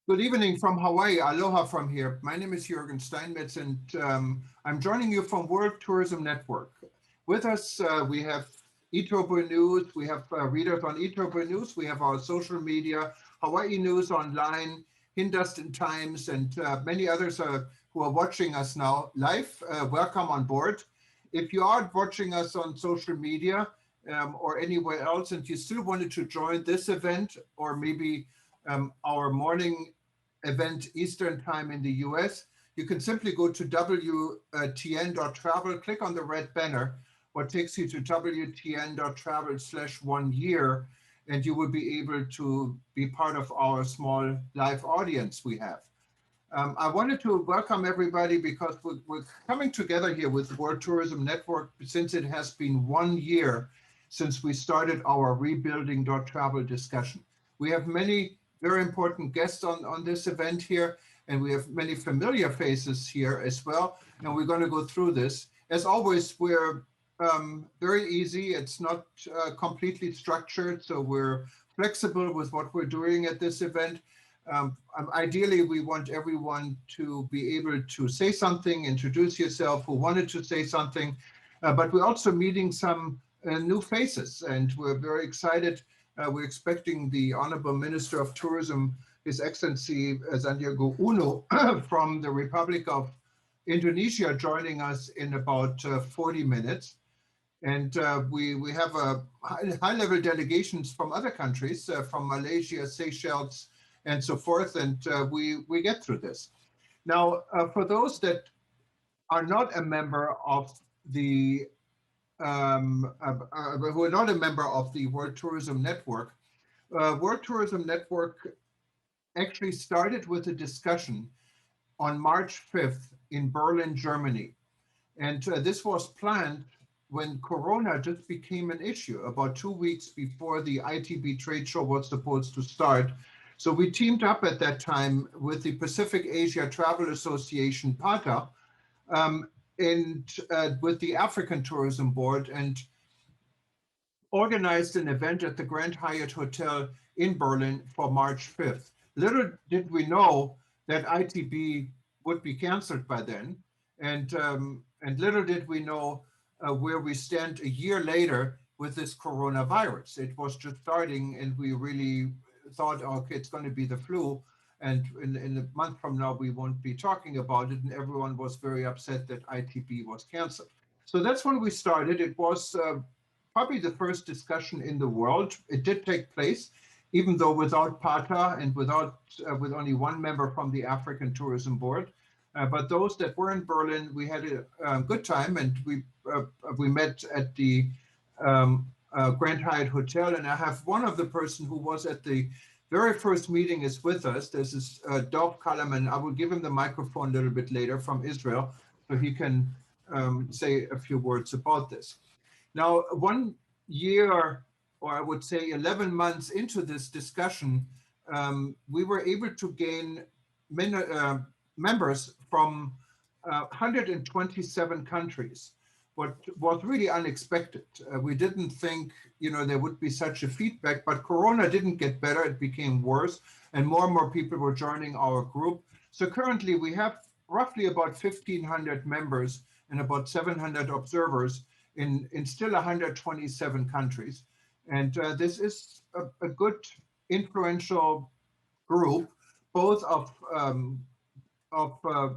Good evening from Hawaii. Aloha from here. My name is Jürgen Steinmetz, and I'm joining you from World Tourism Network. With us, we have eTober News. We have readers on eTober News. We have our social media, Hawaii News Online, Hindustan Times, and many others who are watching us now live. Welcome on board. If you are watching us on social media or anywhere else, and you still wanted to join this event or maybe our morning event Eastern time in the US, you can simply go to WTN.travel, click on the red banner, what takes you to WTN.travel/1 year, and you will be able to be part of our small live audience we have. I wanted to welcome everybody because we're coming together here with World Tourism Network since it has been 1 year since we started our rebuilding.travel discussion. We have many very important guests on this event here, and we have many familiar faces here as well, and we're going to go through this. As always, we're very easy. It's not completely structured, so we're flexible with what we're doing at this event. Ideally, we want everyone to be able to say something, introduce yourself, who wanted to say something, but we're also meeting some new faces, and we're very excited. We're expecting the Honorable Minister of Tourism, His Excellency Sandiaga Uno from the Republic of Indonesia, joining us in about 40 minutes. And we have high-level delegations from other countries, from Malaysia, Seychelles, and so forth, and we get through this. Now, for those that are not a member of the who are not a member of the World Tourism Network, World Tourism Network actually started with a discussion on March 5th in Berlin, Germany. And this was planned when Corona just became an issue about 2 weeks before the ITB trade show was supposed to start. So we teamed up at that time with the Pacific Asia Travel Association, PATA, and with the African Tourism Board, and organized an event at the Grand Hyatt Hotel in Berlin for March 5th. Little did we know that ITB would be canceled by then, and little did we know where we stand a year later with this coronavirus. It was just starting, and we really thought, okay, it's going to be the flu, and in a month from now, we won't be talking about it, and everyone was very upset that ITB was canceled. So that's when we started. It was probably the first discussion in the world. It did take place, even though without PATA and with only one member from the African Tourism Board. But those that were in Berlin, we had a good time, and we met at the Grand Hyatt Hotel. And I have one of the person who was at the very first meeting is with us. This is Dov Kalaman. I will give him the microphone a little bit later, from Israel, so he can say a few words about this. Now, 1 year, or I would say 11 months into this discussion, we were able to gain members from 127 countries. What was really unexpected. We didn't think, there would be such a feedback, but Corona didn't get better, it became worse, and more people were joining our group. So currently we have roughly about 1,500 members and about 700 observers in still 127 countries. And this is a good, influential group, both of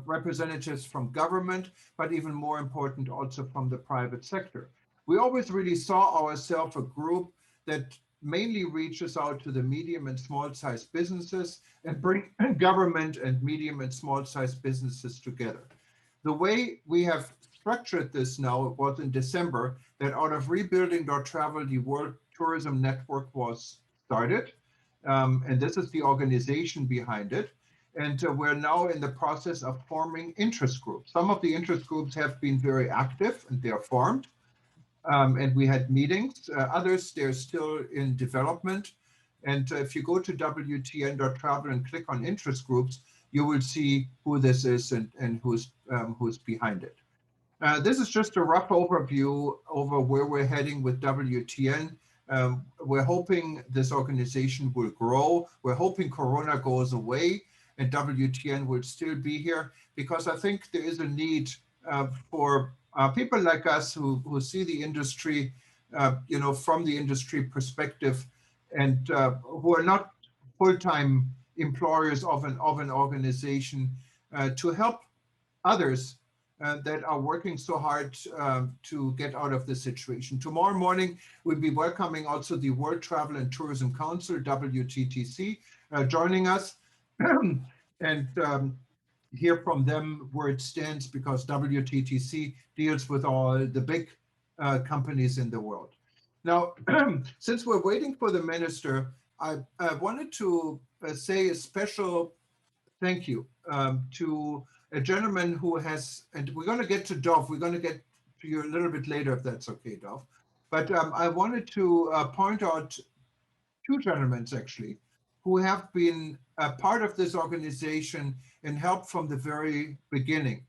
representatives from government, but even more important, also from the private sector. We always really saw ourselves a group that mainly reaches out to the medium and small sized businesses and bring government and medium and small sized businesses together. The way we have structured this now was in December, that out of rebuilding.travel, the World Tourism Network was started. And this is the organization behind it. And we're now in the process of forming interest groups. Some of the interest groups have been very active and they are formed. And we had meetings. Others, they're still in development. And if you go to WTN.travel and click on interest groups, you will see who this is and who's behind it. This is just a rough overview over where we're heading with WTN. We're hoping this organization will grow. We're hoping Corona goes away. and WTN will still be here, because I think there is a need for people like us who see the industry, from the industry perspective, and who are not full-time employers of an organization, to help others that are working so hard to get out of this situation. Tomorrow morning, we'll be welcoming also the World Travel and Tourism Council, WTTC, joining us, and hear from them where it stands, because WTTC deals with all the big companies in the world. Now, since we're waiting for the minister, I wanted to say a special thank you to a gentleman who has, and we're going to get to Dov. We're going to get to you a little bit later, if that's okay, Dov. But I wanted to point out two gentlemen, actually, who have been a part of this organization and helped from the very beginning.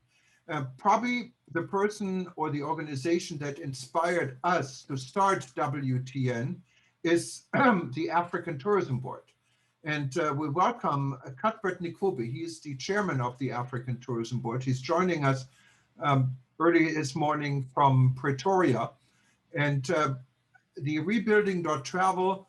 Probably the person or the organization that inspired us to start WTN is the African Tourism Board. And we welcome Cuthbert Nikubi. He is the chairman of the African Tourism Board. He's joining us early this morning from Pretoria. And the rebuilding.travel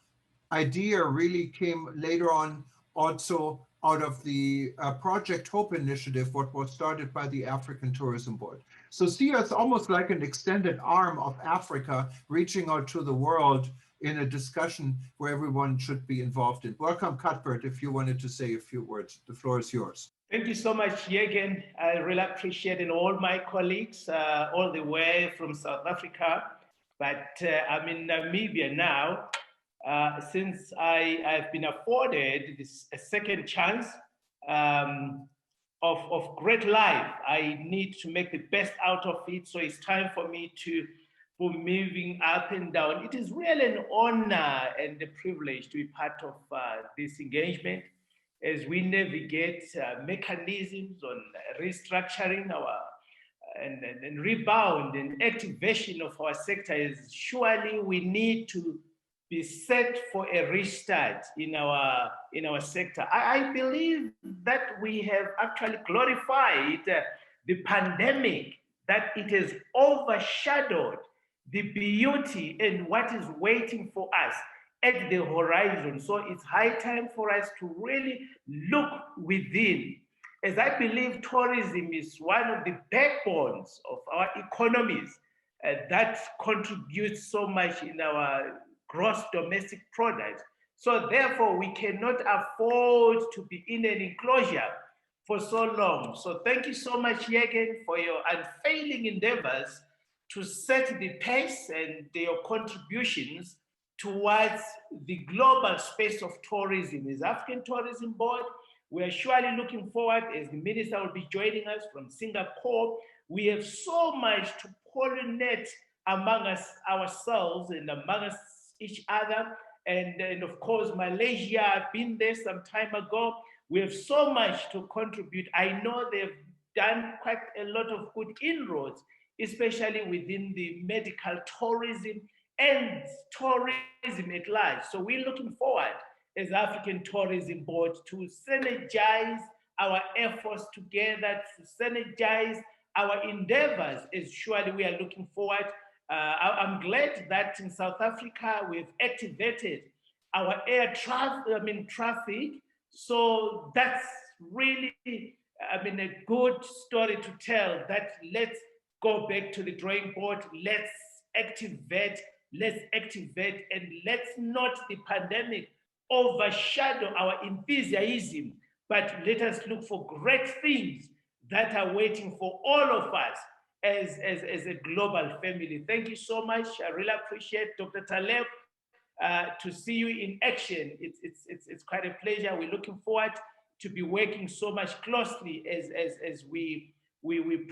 idea really came later on also out of the Project Hope initiative, what was started by the African Tourism Board. So see us almost like an extended arm of Africa reaching out to the world in a discussion where everyone should be involved in. Welcome, Cuthbert, if you wanted to say a few words. The floor is yours. Thank you so much, Jürgen. I really appreciate it, all my colleagues, all the way from South Africa. But I'm in Namibia now. Since I've been afforded a second chance of great life, I need to make the best out of it. So it's time for me for moving up and down. It is really an honor and a privilege to be part of this engagement as we navigate mechanisms on restructuring our and rebound and activation of our sector. Is surely we need to be set for a restart in our sector. I believe that we have actually glorified the pandemic, that it has overshadowed the beauty and what is waiting for us at the horizon. So it's high time for us to really look within, as I believe tourism is one of the backbones of our economies that contributes so much in our gross domestic product. So therefore, we cannot afford to be in an enclosure for so long. So thank you so much, Jürgen, for your unfailing endeavors to set the pace and your contributions towards the global space of tourism. As African Tourism Board, we are surely looking forward, as the minister will be joining us from Singapore. We have so much to pollinate among us, ourselves, and among us, each other. And of course, Malaysia, I've been there some time ago. We have so much to contribute. I know they've done quite a lot of good inroads, especially within the medical tourism and tourism at large. So we're looking forward as African Tourism Board to synergize our efforts together, to synergize our endeavors, as surely we are looking forward. I'm glad that in South Africa we've activated our air traffic. So that's really, a good story to tell, that let's go back to the drawing board, let's activate, and let's not the pandemic overshadow our enthusiasm, but let us look for great things that are waiting for all of us as a global family. Thank you so much. I really appreciate Dr. Taleb. To see you in action, it's quite a pleasure. We're looking forward to be working so much closely as we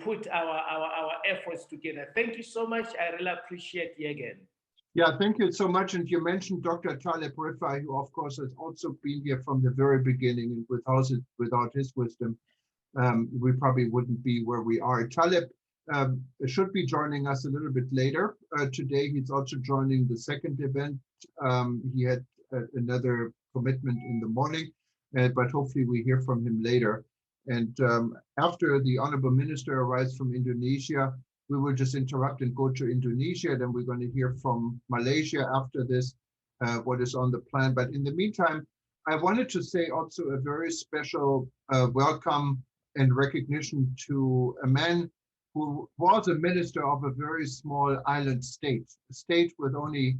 put our efforts together. Thank you so much. I really appreciate you again. Yeah, thank you so much. And you mentioned Dr. Taleb Rifai, who of course has also been here from the very beginning, and without his wisdom, we probably wouldn't be where we are. Taleb should be joining us a little bit later. Today, he's also joining the second event. He had another commitment in the morning. but hopefully we hear from him later. And after the Honorable Minister arrives from Indonesia, we will just interrupt and go to Indonesia. Then we're going to hear from Malaysia after this, what is on the plan. But in the meantime, I wanted to say also a very special welcome and recognition to a man who was a minister of a very small island state, a state with only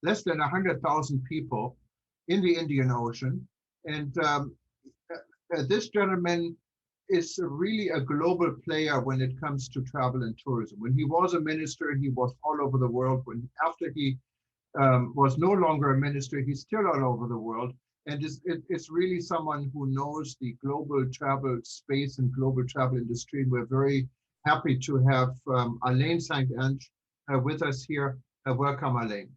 less than 100,000 people in the Indian Ocean. And this gentleman is really a global player when it comes to travel and tourism. When he was a minister, he was all over the world. After he was no longer a minister, he's still all over the world. And it's really someone who knows the global travel space and global travel industry. We're very happy to have Alain Saint-Ange with us here. Welcome, Alain.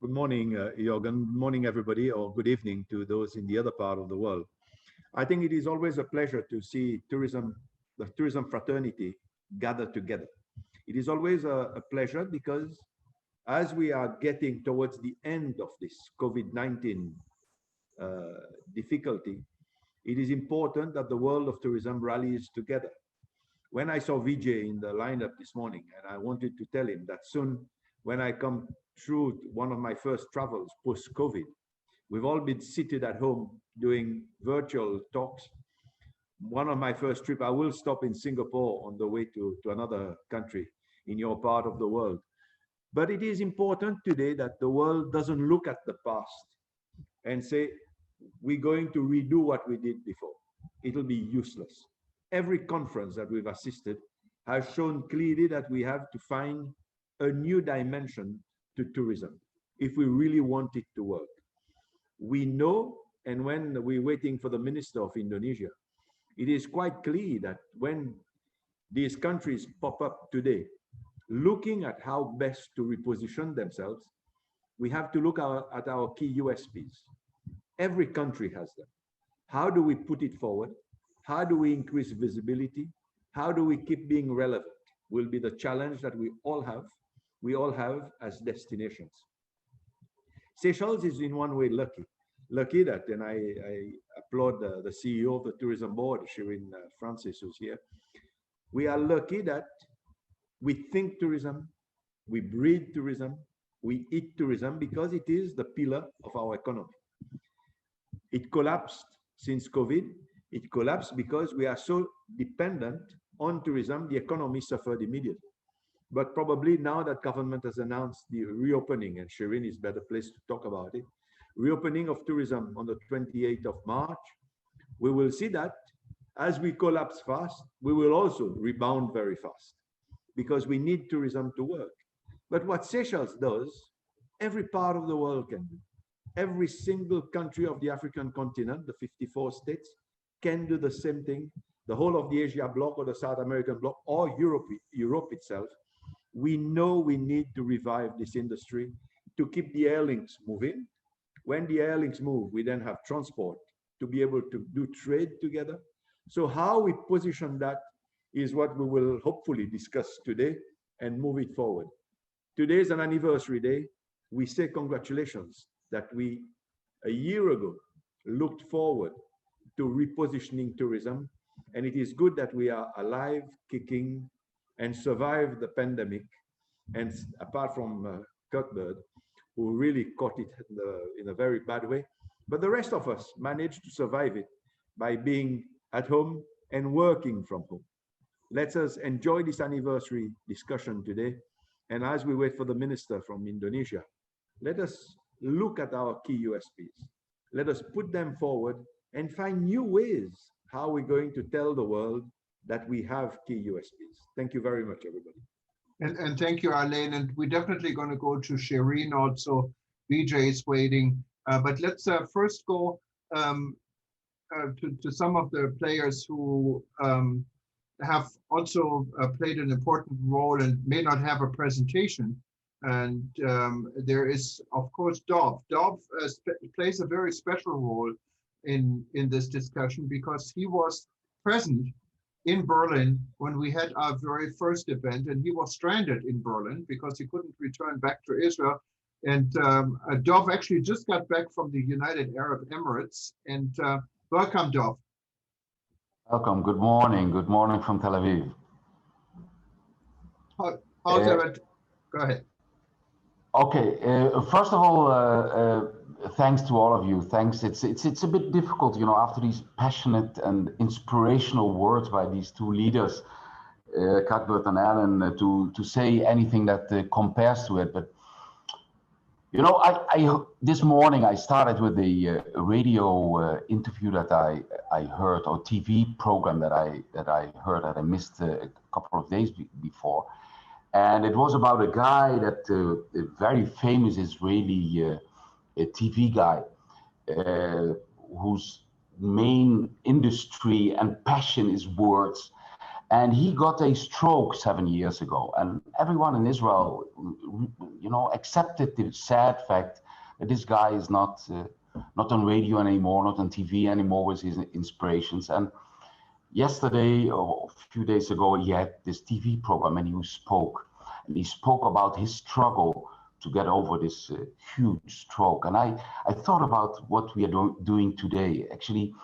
Good morning, Jürgen. Good morning, everybody, or good evening to those in the other part of the world. I think it is always a pleasure to see the tourism fraternity gather together. It is always a pleasure because as we are getting towards the end of this COVID-19 difficulty, it is important that the world of tourism rallies together. When I saw Vijay in the lineup this morning, and I wanted to tell him that soon, when I come through one of my first travels post-COVID, we've all been seated at home doing virtual talks. One of my first trips, I will stop in Singapore on the way to another country in your part of the world. But it is important today that the world doesn't look at the past and say, we're going to redo what we did before. It'll be useless. Every conference that we've assisted has shown clearly that we have to find a new dimension to tourism if we really want it to work. We know, and when we're waiting for the Minister of Indonesia, it is quite clear that when these countries pop up today, looking at how best to reposition themselves, we have to look at our key USPs. Every country has them. How do we put it forward? How do we increase visibility? How do we keep being relevant? Will be the challenge that we all have as destinations. Seychelles is in one way lucky that, and I applaud the CEO of the tourism board, Shirin Francis, who's here. We are lucky that we think tourism, we breathe tourism, we eat tourism because it is the pillar of our economy. It collapsed since COVID. It collapsed because we are so dependent on tourism, the economy suffered immediately. But probably now that government has announced the reopening, and Shirin is better placed to talk about it, reopening of tourism on the 28th of March, we will see that as we collapse fast, we will also rebound very fast because we need tourism to work. But what Seychelles does, every part of the world can do. Every single country of the African continent, the 54 states, can do the same thing. The whole of the Asia bloc or the South American bloc or Europe itself. We know we need to revive this industry to keep the air links moving. When the air links move, we then have transport to be able to do trade together. So how we position that is what we will hopefully discuss today and move it forward. Today is an anniversary day. We say congratulations that we, a year ago, looked forward to repositioning tourism. And it is good that we are alive, kicking, and survived the pandemic. And apart from Cuthbert, who really caught it in a very bad way, but the rest of us managed to survive it by being at home and working from home. Let us enjoy this anniversary discussion today. And as we wait for the minister from Indonesia, let us look at our key USPs. Let us put them forward and find new ways how we're going to tell the world that we have key USPs. Thank you very much, everybody. And thank you, Alain. And we're definitely going to go to Shirin also. Vijay is waiting. But let's first go to some of the players who have also played an important role and may not have a presentation. And there is, of course, Dov. Dov plays a very special role in this discussion because he was present in Berlin when we had our very first event, and he was stranded in Berlin because he couldn't return back to Israel. And Dov actually just got back from the United Arab Emirates. And welcome, Dov. Welcome. Good morning. Good morning from Tel Aviv. How's it? Go ahead. Okay. First of all, thanks to all of you. Thanks. It's a bit difficult, after these passionate and inspirational words by these two leaders, Cuthbert and Alan, to say anything that compares to it. But I this morning I started with a radio interview that I heard, or TV program that I heard that I missed a couple of days before, and it was about a guy that a very famous Israeli TV guy whose main industry and passion is words. And he got a stroke 7 years ago, and everyone in Israel, accepted the sad fact that this guy is not on radio anymore, not on TV anymore with his inspirations. And yesterday or a few days ago, he had this TV program, and he spoke about his struggle to get over this huge stroke. And I thought about what we are doing today. Actually,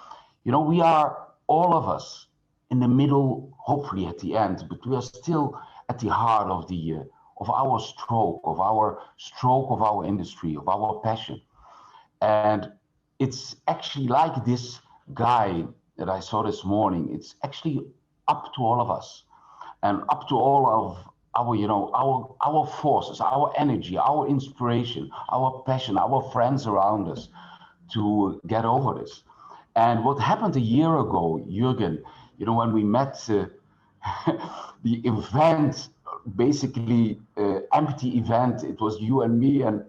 we are, all of us, in the middle, hopefully at the end, but we are still at the heart of our stroke of our industry, of our passion. And it's actually like this guy that I saw this morning. It's actually up to all of us, and up to all of our forces, our energy, our inspiration, our passion, our friends around us, to get over this. And what happened a year ago, Jürgen, when we met, the event, basically empty event, it was you and me and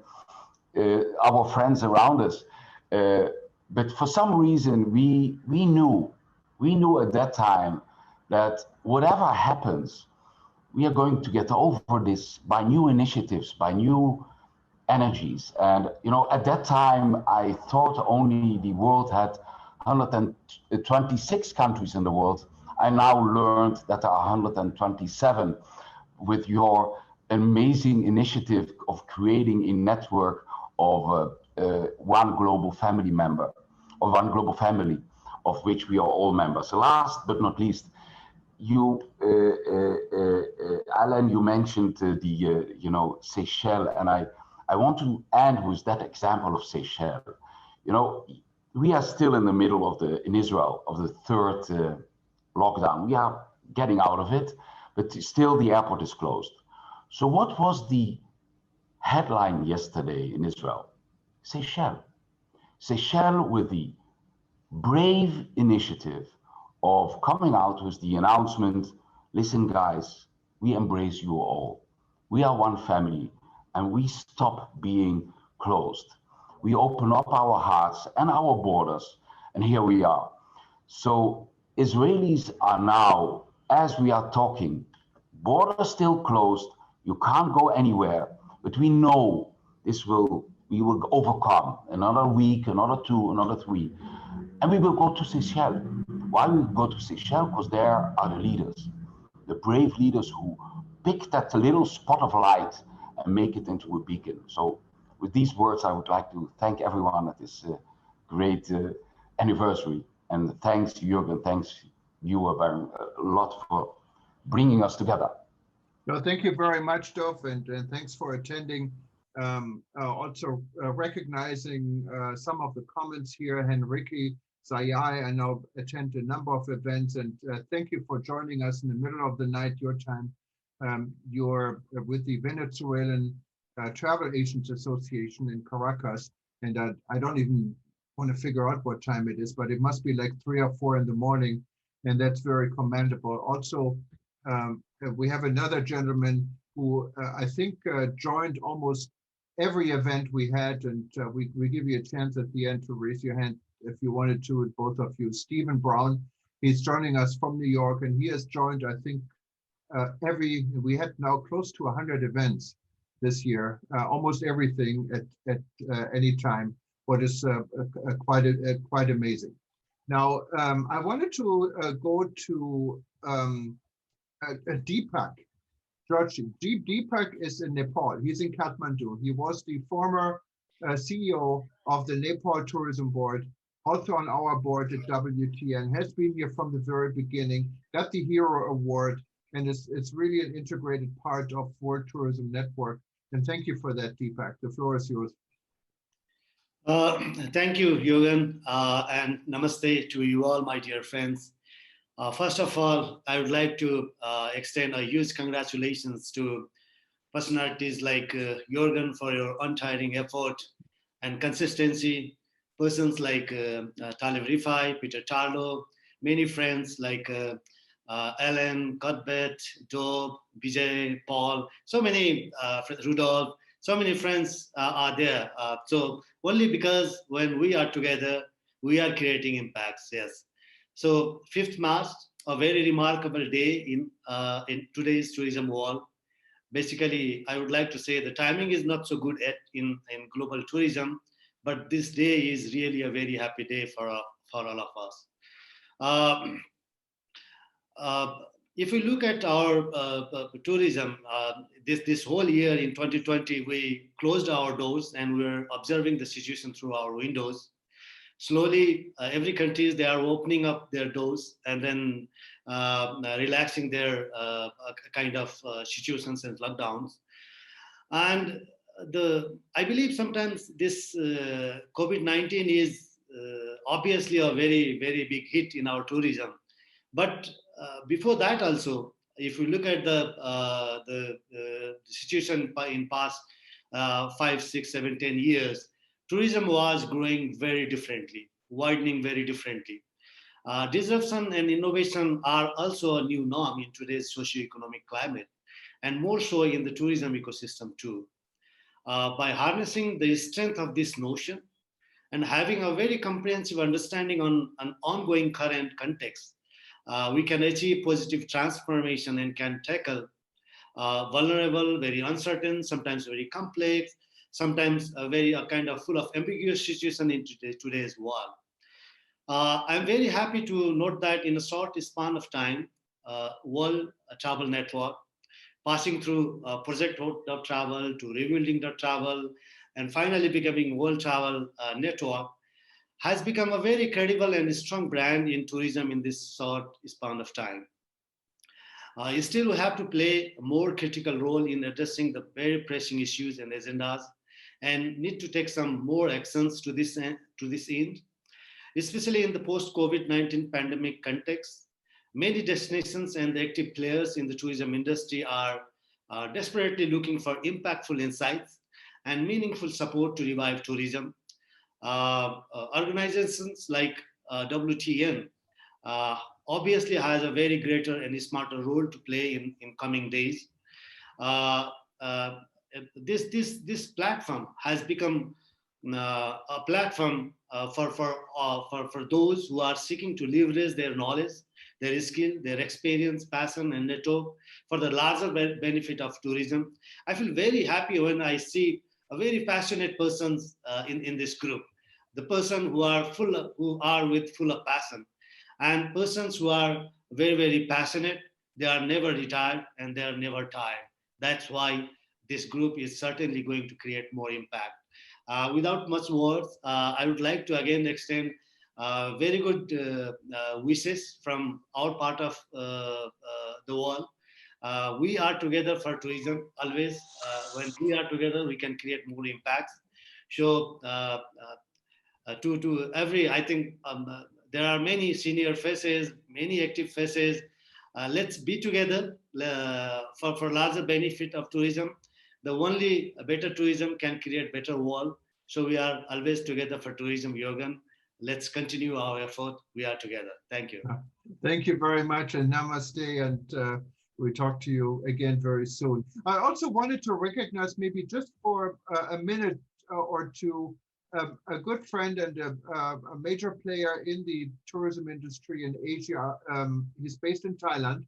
our friends around us. But for some reason, we knew at that time that whatever happens, we are going to get over this by new initiatives, by new energies. And, at that time, I thought only the world had 126 countries in the world. I now learned that there are 127 with your amazing initiative of creating a network of one global family member, or one global family, of which we are all members. Last but not least, you, Alan, you mentioned the Seychelles, and I want to end with that example of Seychelles. We are still in the middle in Israel of the third lockdown. We are getting out of it, but still the airport is closed. So what was the headline yesterday in Israel? Seychelles. Seychelles, with the brave initiative of coming out with the announcement, listen guys, we embrace you all. We are one family, and we stop being closed. We open up our hearts and our borders, and here we are. So Israelis are now, as we are talking, borders still closed, you can't go anywhere, but we know we will overcome another week, another 2, another 3, and we will go to Seychelles. Why we go to Seychelles? Because there are the leaders, the brave leaders who pick that little spot of light and make it into a beacon. So with these words, I would like to thank everyone at this great anniversary. And thanks, Jürgen, thanks you a lot for bringing us together. No, thank you very much, Dov, and thanks for attending. Also recognizing some of the comments here. Henrique Zayai, I now attend a number of events, and thank you for joining us in the middle of the night, your time. You're with the Venezuelan Travel Agents Association in Caracas, and I don't even want to figure out what time it is, but it must be like 3 or 4 in the morning, and that's very commendable. Also, we have another gentleman who I think joined almost every event we had, and we give you a chance at the end to raise your hand if you wanted to, both of you. Stephen Brown, he's joining us from New York, and he has joined, I think, we had now close to 100 events this year, almost everything at any time, what is quite amazing. Now, I wanted to go to Deepak. George, Deepak is in Nepal. He's in Kathmandu. He was the former CEO of the Nepal Tourism Board, also on our board at WTN, has been here from the very beginning, got the Hero Award, and it's really an integrated part of World Tourism Network. And thank you for that, Deepak. The floor is yours. Thank you, Jürgen, and namaste to you all, my dear friends. First of all, I would like to extend a huge congratulations to personalities like Jürgen for your untiring effort and consistency, persons like Talib Rifai, Peter Tarlo, many friends like Ellen, Cuthbert, Dob, Vijay, Paul, so many, Rudolph, so many friends are there. So only because when we are together, we are creating impacts, yes. So 5th March, a very remarkable day in today's tourism world. Basically, I would like to say the timing is not so good in global tourism, but this day is really a very happy day for all of us. If we look at our tourism, this whole year in 2020, we closed our doors and we're observing the situation through our windows. Slowly, every country, they are opening up their doors and then relaxing their kind of situations and lockdowns. And I believe sometimes this COVID-19 is obviously a very, very big hit in our tourism. But before that also, if we look at the situation in past 5, 6, 7, 10 years, tourism was growing very differently, widening very differently. Disruption and innovation are also a new norm in today's socio-economic climate, and more so in the tourism ecosystem too. By harnessing the strength of this notion and having a very comprehensive understanding on an ongoing current context, we can achieve positive transformation and can tackle vulnerable, very uncertain, sometimes very complex, sometimes a very kind of full of ambiguous situation in today's world. I'm very happy to note that in a short span of time, World Travel Network, passing through Project.travel to rebuilding.travel, and finally becoming World Travel Network, has become a very credible and strong brand in tourism in this short span of time. Still, we have to play a more critical role in addressing the very pressing issues and agendas, and need to take some more actions to this end, especially in the post-COVID-19 pandemic context. Many destinations and the active players in the tourism industry are desperately looking for impactful insights and meaningful support to revive tourism. Organizations like WTN obviously has a very greater and smarter role to play in coming days. This platform has become a platform for those who are seeking to leverage their knowledge, their skill, their experience, passion, and network for the larger benefit of tourism. I feel very happy when I see a very passionate persons in this group, the person who are full of passion, and persons who are very, very passionate. They are never retired and they are never tired. That's why this group is certainly going to create more impact. Without much words, I would like to again extend very good wishes from our part of the world. We are together for tourism always. When we are together, we can create more impacts. So to every, I think there are many senior faces, many active faces. Let's be together for larger benefit of tourism. The only better tourism can create better world. So we are always together for tourism, Jürgen. Let's continue our effort. We are together. Thank you. Thank you very much, and namaste, and we talk to you again very soon. I also wanted to recognize, maybe just for a minute or two, a good friend and a major player in the tourism industry in Asia. He's based in Thailand.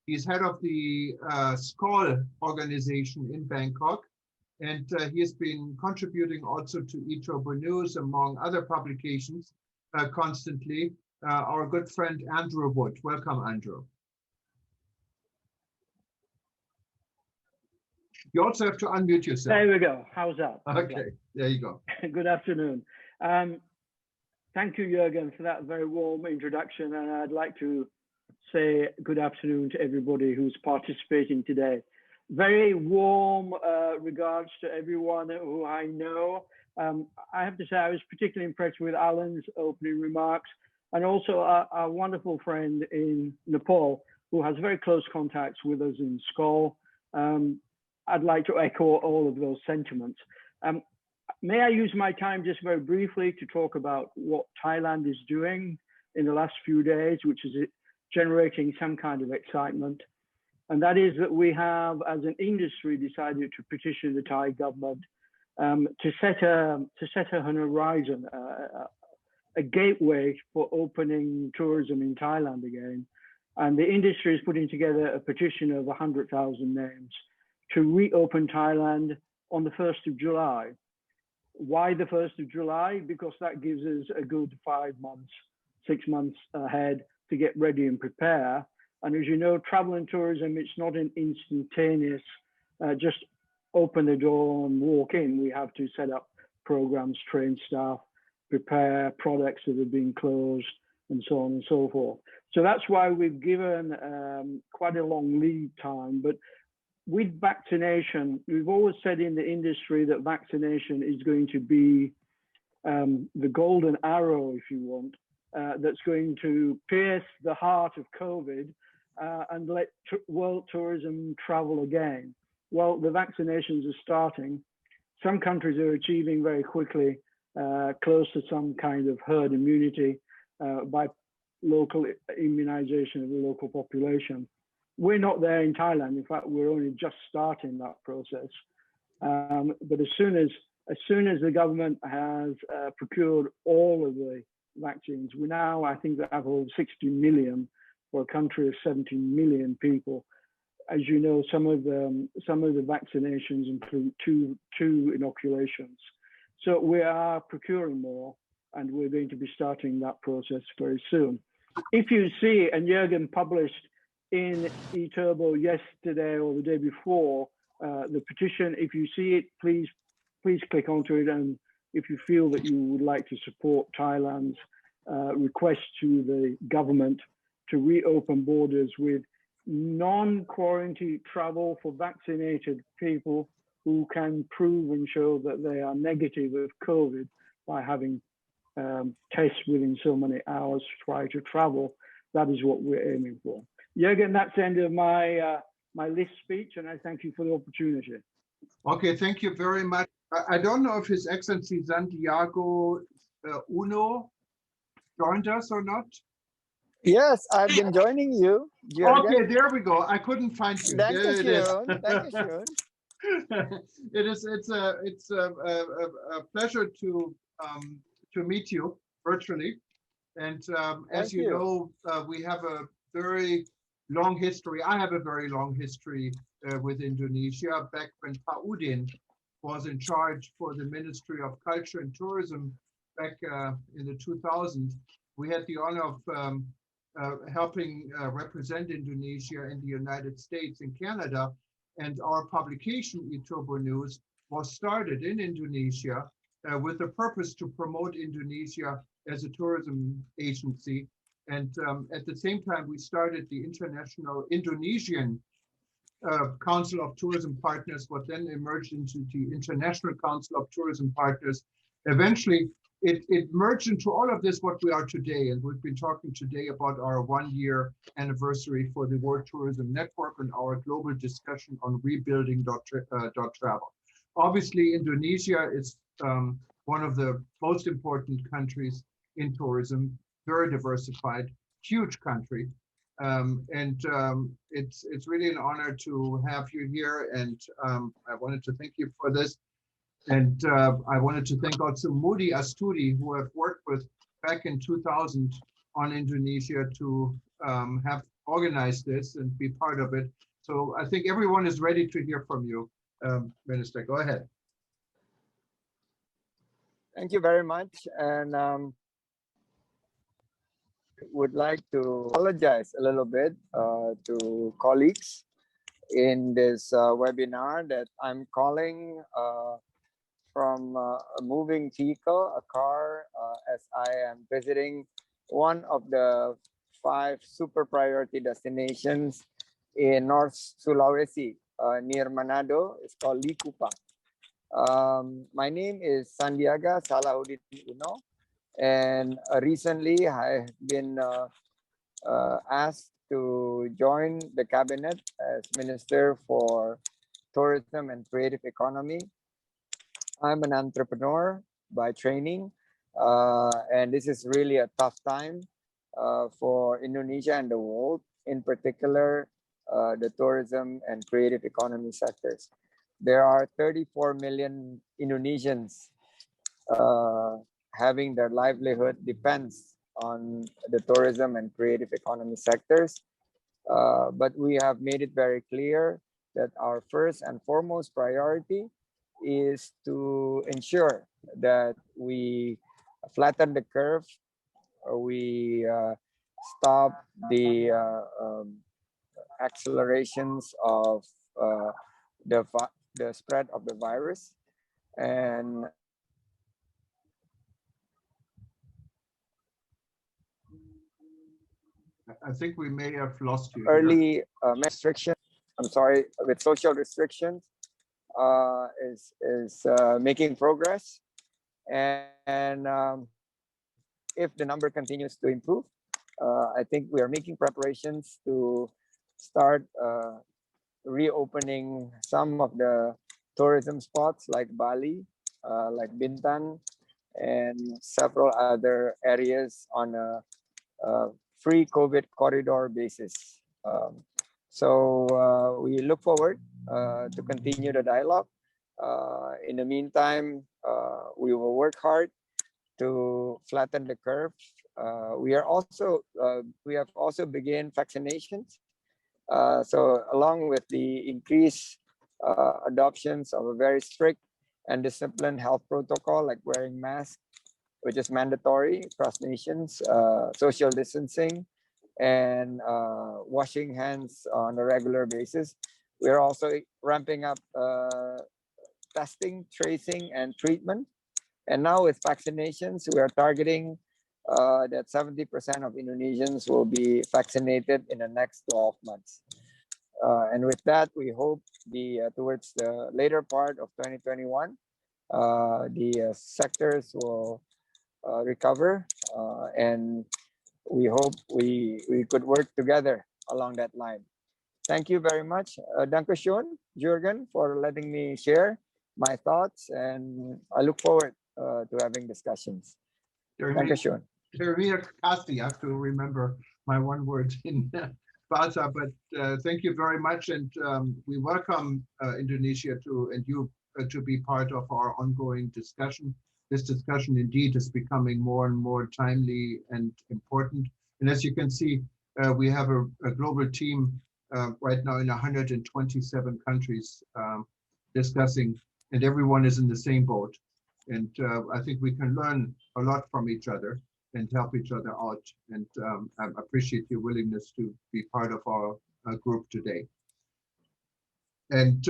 He's head of the SCOL organization in Bangkok, and he has been contributing also to eTurbo News, among other publications, constantly. Our good friend Andrew Wood. Welcome, Andrew. You also have to unmute yourself. There we go. How's that? Okay, there you go. Good afternoon. Thank you, Jürgen, for that very warm introduction. And I'd like to say good afternoon to everybody who's participating today. Very warm regards to everyone who I know. I have to say I was particularly impressed with Alan's opening remarks, and also our wonderful friend in Nepal who has very close contacts with us in Skull. I'd like to echo all of those sentiments. May I use my time just very briefly to talk about what Thailand is doing in the last few days, which is generating some kind of excitement. And that is that we have, as an industry, decided to petition the Thai government to set a horizon, a gateway for opening tourism in Thailand again. And the industry is putting together a petition of 100,000 names to reopen Thailand on the 1st of July. Why the 1st of July? Because that gives us a good 5 months, 6 months ahead to get ready and prepare. And as you know, travel and tourism, it's not an instantaneous, just open the door and walk in. We have to set up programs, train staff, prepare products that have been closed, and so on and so forth. So that's why we've given quite a long lead time. But with vaccination, we've always said in the industry that vaccination is going to be the golden arrow, if you want, that's going to pierce the heart of COVID and let world tourism travel again. Well, the vaccinations are starting. Some countries are achieving very quickly close to some kind of herd immunity by local immunization of the local population. We're not there in Thailand. In fact, we're only just starting that process. But as soon as the government has procured all of the vaccines, we now, I think, have over 60 million for a country of 17 million people. As you know, some of the vaccinations include two inoculations. So we are procuring more, and we're going to be starting that process very soon. If you see, and Jürgen published in eTurbo yesterday or the day before the petition, if you see it, please click onto it. And if you feel that you would like to support Thailand's request to the government to reopen borders with non-quarantine travel for vaccinated people who can prove and show that they are negative of COVID by having tests within so many hours prior to travel, that is what we're aiming for. Jürgen, that's the end of my my list speech, and I thank you for the opportunity. Okay, thank you very much. I don't know if His Excellency Santiago Uno joined us or not. Yes, I've been joining you, Jürgen. Okay, there we go. I couldn't find you. Thank There you, it is. Thank you, Sean. It's a pleasure to meet you virtually. And as you know, we have a very long history. I have a very long history with Indonesia. Back when Pak Udin was in charge for the Ministry of Culture and Tourism back in the 2000s, we had the honor of helping represent Indonesia in the United States and Canada. And our publication, eTurbo News, was started in Indonesia with the purpose to promote Indonesia as a tourism agency. And at the same time, we started the International Indonesian Council of Tourism Partners, what then emerged into the International Council of Tourism Partners. Eventually, it merged into all of this what we are today. And we've been talking today about our 1-year anniversary for the World Tourism Network and our global discussion on rebuilding.travel. Obviously, Indonesia is one of the most important countries in tourism, very diversified, huge country. It's really an honor to have you here. And I wanted to thank you for this. And I wanted to thank also Moody Astudi, who I've worked with back in 2000 on Indonesia to have organized this and be part of it. So I think everyone is ready to hear from you, Minister. Go ahead. Thank you very much. And would like to apologize a little bit to colleagues in this webinar that I'm calling from a moving vehicle, a car, as I am visiting one of the 5 super priority destinations in North Sulawesi, near Manado. It's called Likupa. My name is Sandiaga Salahuddin Uno, and recently I've been asked to join the cabinet as Minister for Tourism and Creative Economy. I'm an entrepreneur by training, and this is really a tough time for Indonesia and the world, in particular, the tourism and creative economy sectors. There are 34 million Indonesians having their livelihood depends on the tourism and creative economy sectors. But we have made it very clear that our first and foremost priority is to ensure that we flatten the curve, we stop the accelerations of the spread of the virus, and I think we may have lost you here. early restrictions. I'm sorry, with social restrictions is making progress, and if the number continues to improve, I think we are making preparations to start reopening some of the tourism spots like Bali, like Bintan, and several other areas on a free COVID corridor basis. So we look forward to continue the dialogue. In the meantime, we will work hard to flatten the curve. We have also begun vaccinations. So along with the increased adoptions of a very strict and disciplined health protocol, like wearing masks, which is mandatory across nations, social distancing, and washing hands on a regular basis. We're also ramping up testing, tracing, and treatment. And now with vaccinations, we are targeting that 70% of Indonesians will be vaccinated in the next 12 months. And with that, we hope towards the later part of 2021, the sectors will recover, and we hope we could work together along that line. Thank you very much. Dankeschön, Jürgen, for letting me share my thoughts, and I look forward to having discussions. Dankeschön. Terima kasih. I have to remember my one word in Bahasa, but thank you very much, and we welcome Indonesia and you to be part of our ongoing discussion. This discussion indeed is becoming more and more timely and important. And as you can see, we have a global team right now in 127 countries discussing, and everyone is in the same boat. And I think we can learn a lot from each other and help each other out. And I appreciate your willingness to be part of our group today. And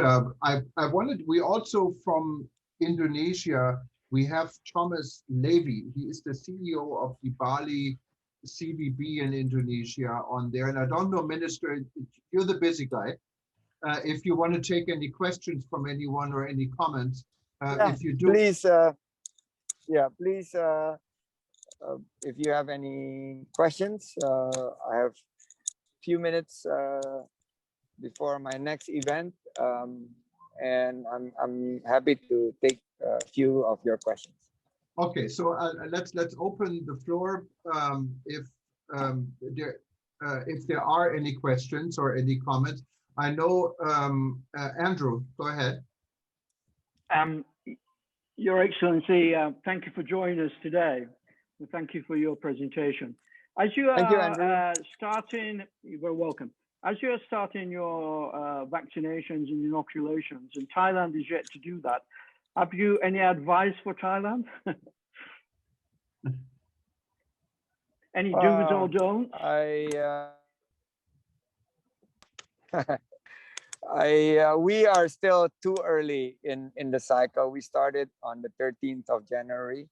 we also from Indonesia, we have Thomas Levy. He is the CEO of the Bali CVB in Indonesia on there. And I don't know, Minister, you're the busy guy. If you want to take any questions from anyone or any comments, if you do, please, please, if you have any questions, I have a few minutes before my next event, and I'm happy to take a few of your questions. Okay, so let's open the floor. If there are any questions or any comments, I know Andrew, go ahead. Your Excellency, thank you for joining us today. Thank you for your presentation. As you are starting, you're very welcome. As you are starting your vaccinations and inoculations, and Thailand is yet to do that, have you any advice for Thailand? Any do's or don'ts? We are still too early in the cycle. We started on the 13th of January,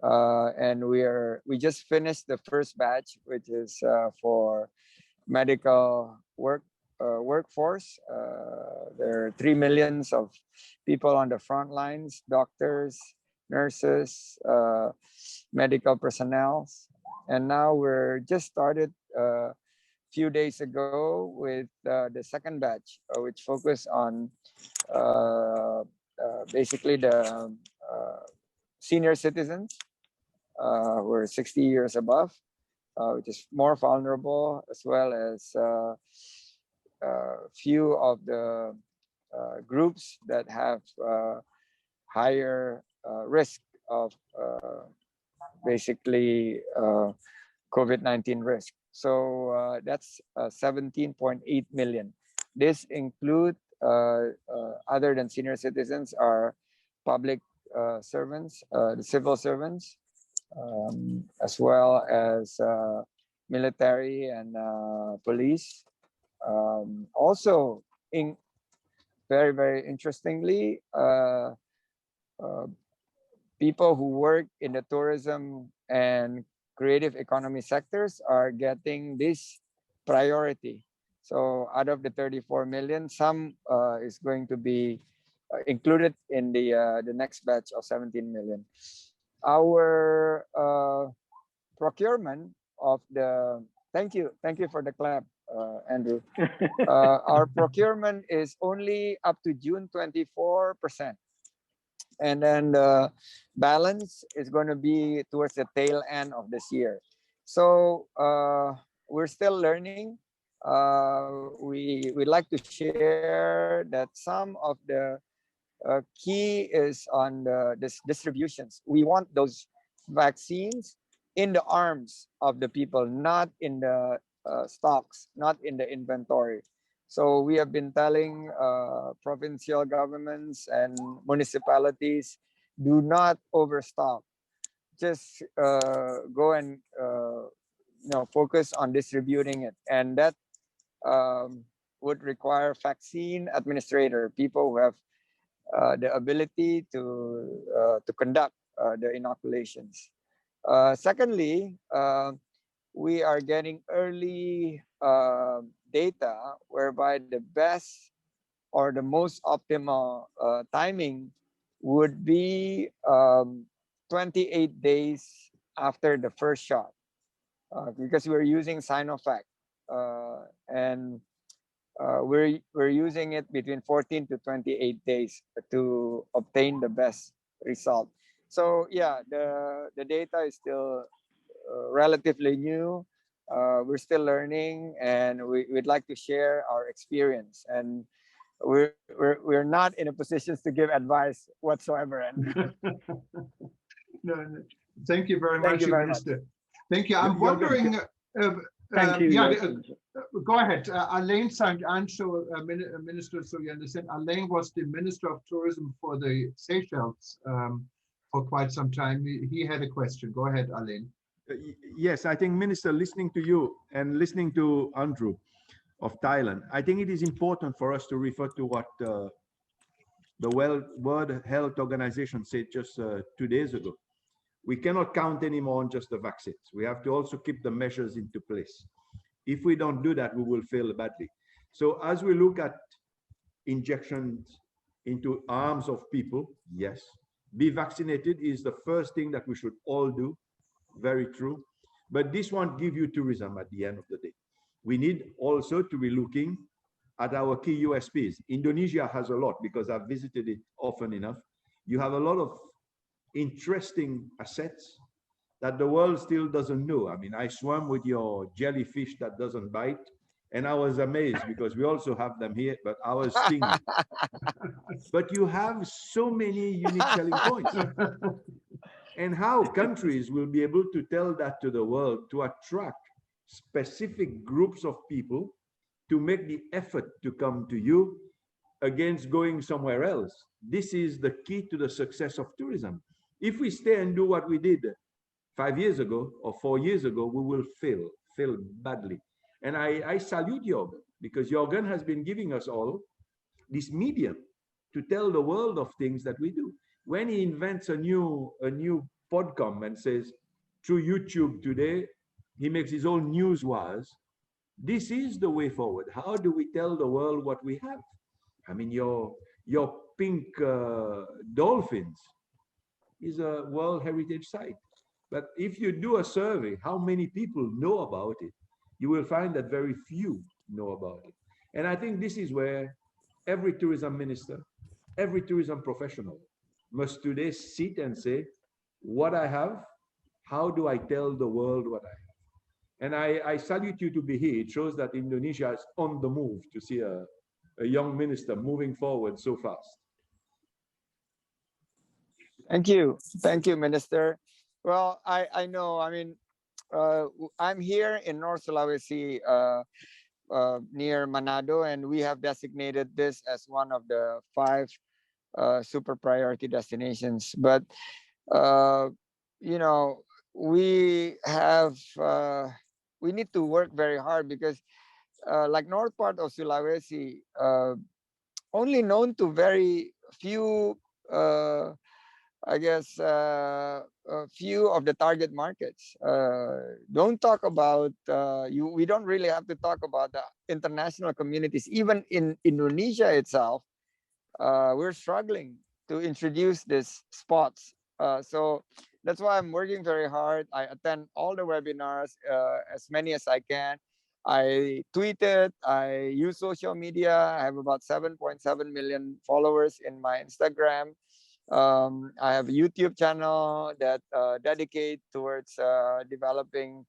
and we just finished the first batch, which is for medical workforce. There are 3 millions of people on the front lines: doctors, nurses, medical personnel, and now we're just started few days ago with the second batch, which focus on basically the senior citizens who are 60 years above, which is more vulnerable, as well as few of the groups that have higher risk of basically COVID-19 risk. So that's 17.8 million. This include other than senior citizens are public servants, the civil servants, as well as military and police. Also, very, very interestingly, people who work in the tourism and creative economy sectors are getting this priority. So out of the 34 million, some is going to be included in the next batch of 17 million. Our procurement of the thank you for the clap, Andrew. Our procurement is only up to June 24%. And then the balance is going to be towards the tail end of this year. So we're still learning. We'd like to share that some of the key is on the distributions. We want those vaccines in the arms of the people, not in the stocks, not in the inventory. So we have been telling provincial governments and municipalities, do not overstock. Just go and focus on distributing it, and that would require vaccine administrator, people who have the ability to conduct the inoculations. Secondly, we are getting early data whereby the best or the most optimal timing would be 28 days after the first shot, because we're using Sinovac, and we're using it between 14 to 28 days to obtain the best result. So yeah, the data is still relatively new. We're still learning, and we'd like to share our experience. And we're not in a position to give advice whatsoever. No, thank you very much, Minister. Thank you. I'm wondering. Thank you. Go ahead. Alain St. Ancho, Minister, so you understand. Alain was the Minister of Tourism for the Seychelles for quite some time. He had a question. Go ahead, Alain. Yes, I think, Minister, listening to you and listening to Andrew of Thailand, I think it is important for us to refer to what the World Health Organization said just 2 days ago. We cannot count anymore on just the vaccines. We have to also keep the measures into place. If we don't do that, we will fail badly. So as we look at injections into arms of people, yes, be vaccinated is the first thing that we should all do. Very true. But this won't give you tourism at the end of the day. We need also to be looking at our key USPs. Indonesia has a lot, because I've visited it often enough. You have a lot of interesting assets that the world still doesn't know. I mean, I swam with your jellyfish that doesn't bite, and I was amazed because we also have them here, but ours sting. But you have so many unique selling points. And how countries will be able to tell that to the world to attract specific groups of people to make the effort to come to you against going somewhere else. This is the key to the success of tourism. If we stay and do what we did 5 years ago or 4 years ago, we will fail badly. And I salute Jorgen, because Jorgen has been giving us all this medium to tell the world of things that we do. When he invents a new podcast and says through YouTube today, he makes his own news wires. This is the way forward. How do we tell the world what we have? I mean, your pink dolphins is a World Heritage Site. But if you do a survey, how many people know about it? You will find that very few know about it. And I think this is where every tourism minister, every tourism professional must today sit and say, what I have, how do I tell the world what I have? And I salute you to be here. It shows that Indonesia is on the move to see a young minister moving forward so fast. Thank you. Thank you, Minister. Well, I know, I mean, I'm here in North Sulawesi, near Manado, and we have designated this as one of the 5 super priority destinations. But, you know, we have, we need to work very hard because like north part of Sulawesi, only known to very few, I guess, a few of the target markets. Don't talk about, we don't really have to talk about the international communities. Even in Indonesia itself, we're struggling to introduce these spots. So that's why I'm working very hard. I attend all the webinars, as many as I can. I tweet it, I use social media. I have about 7.7 million followers in my Instagram. I have a YouTube channel that dedicate towards developing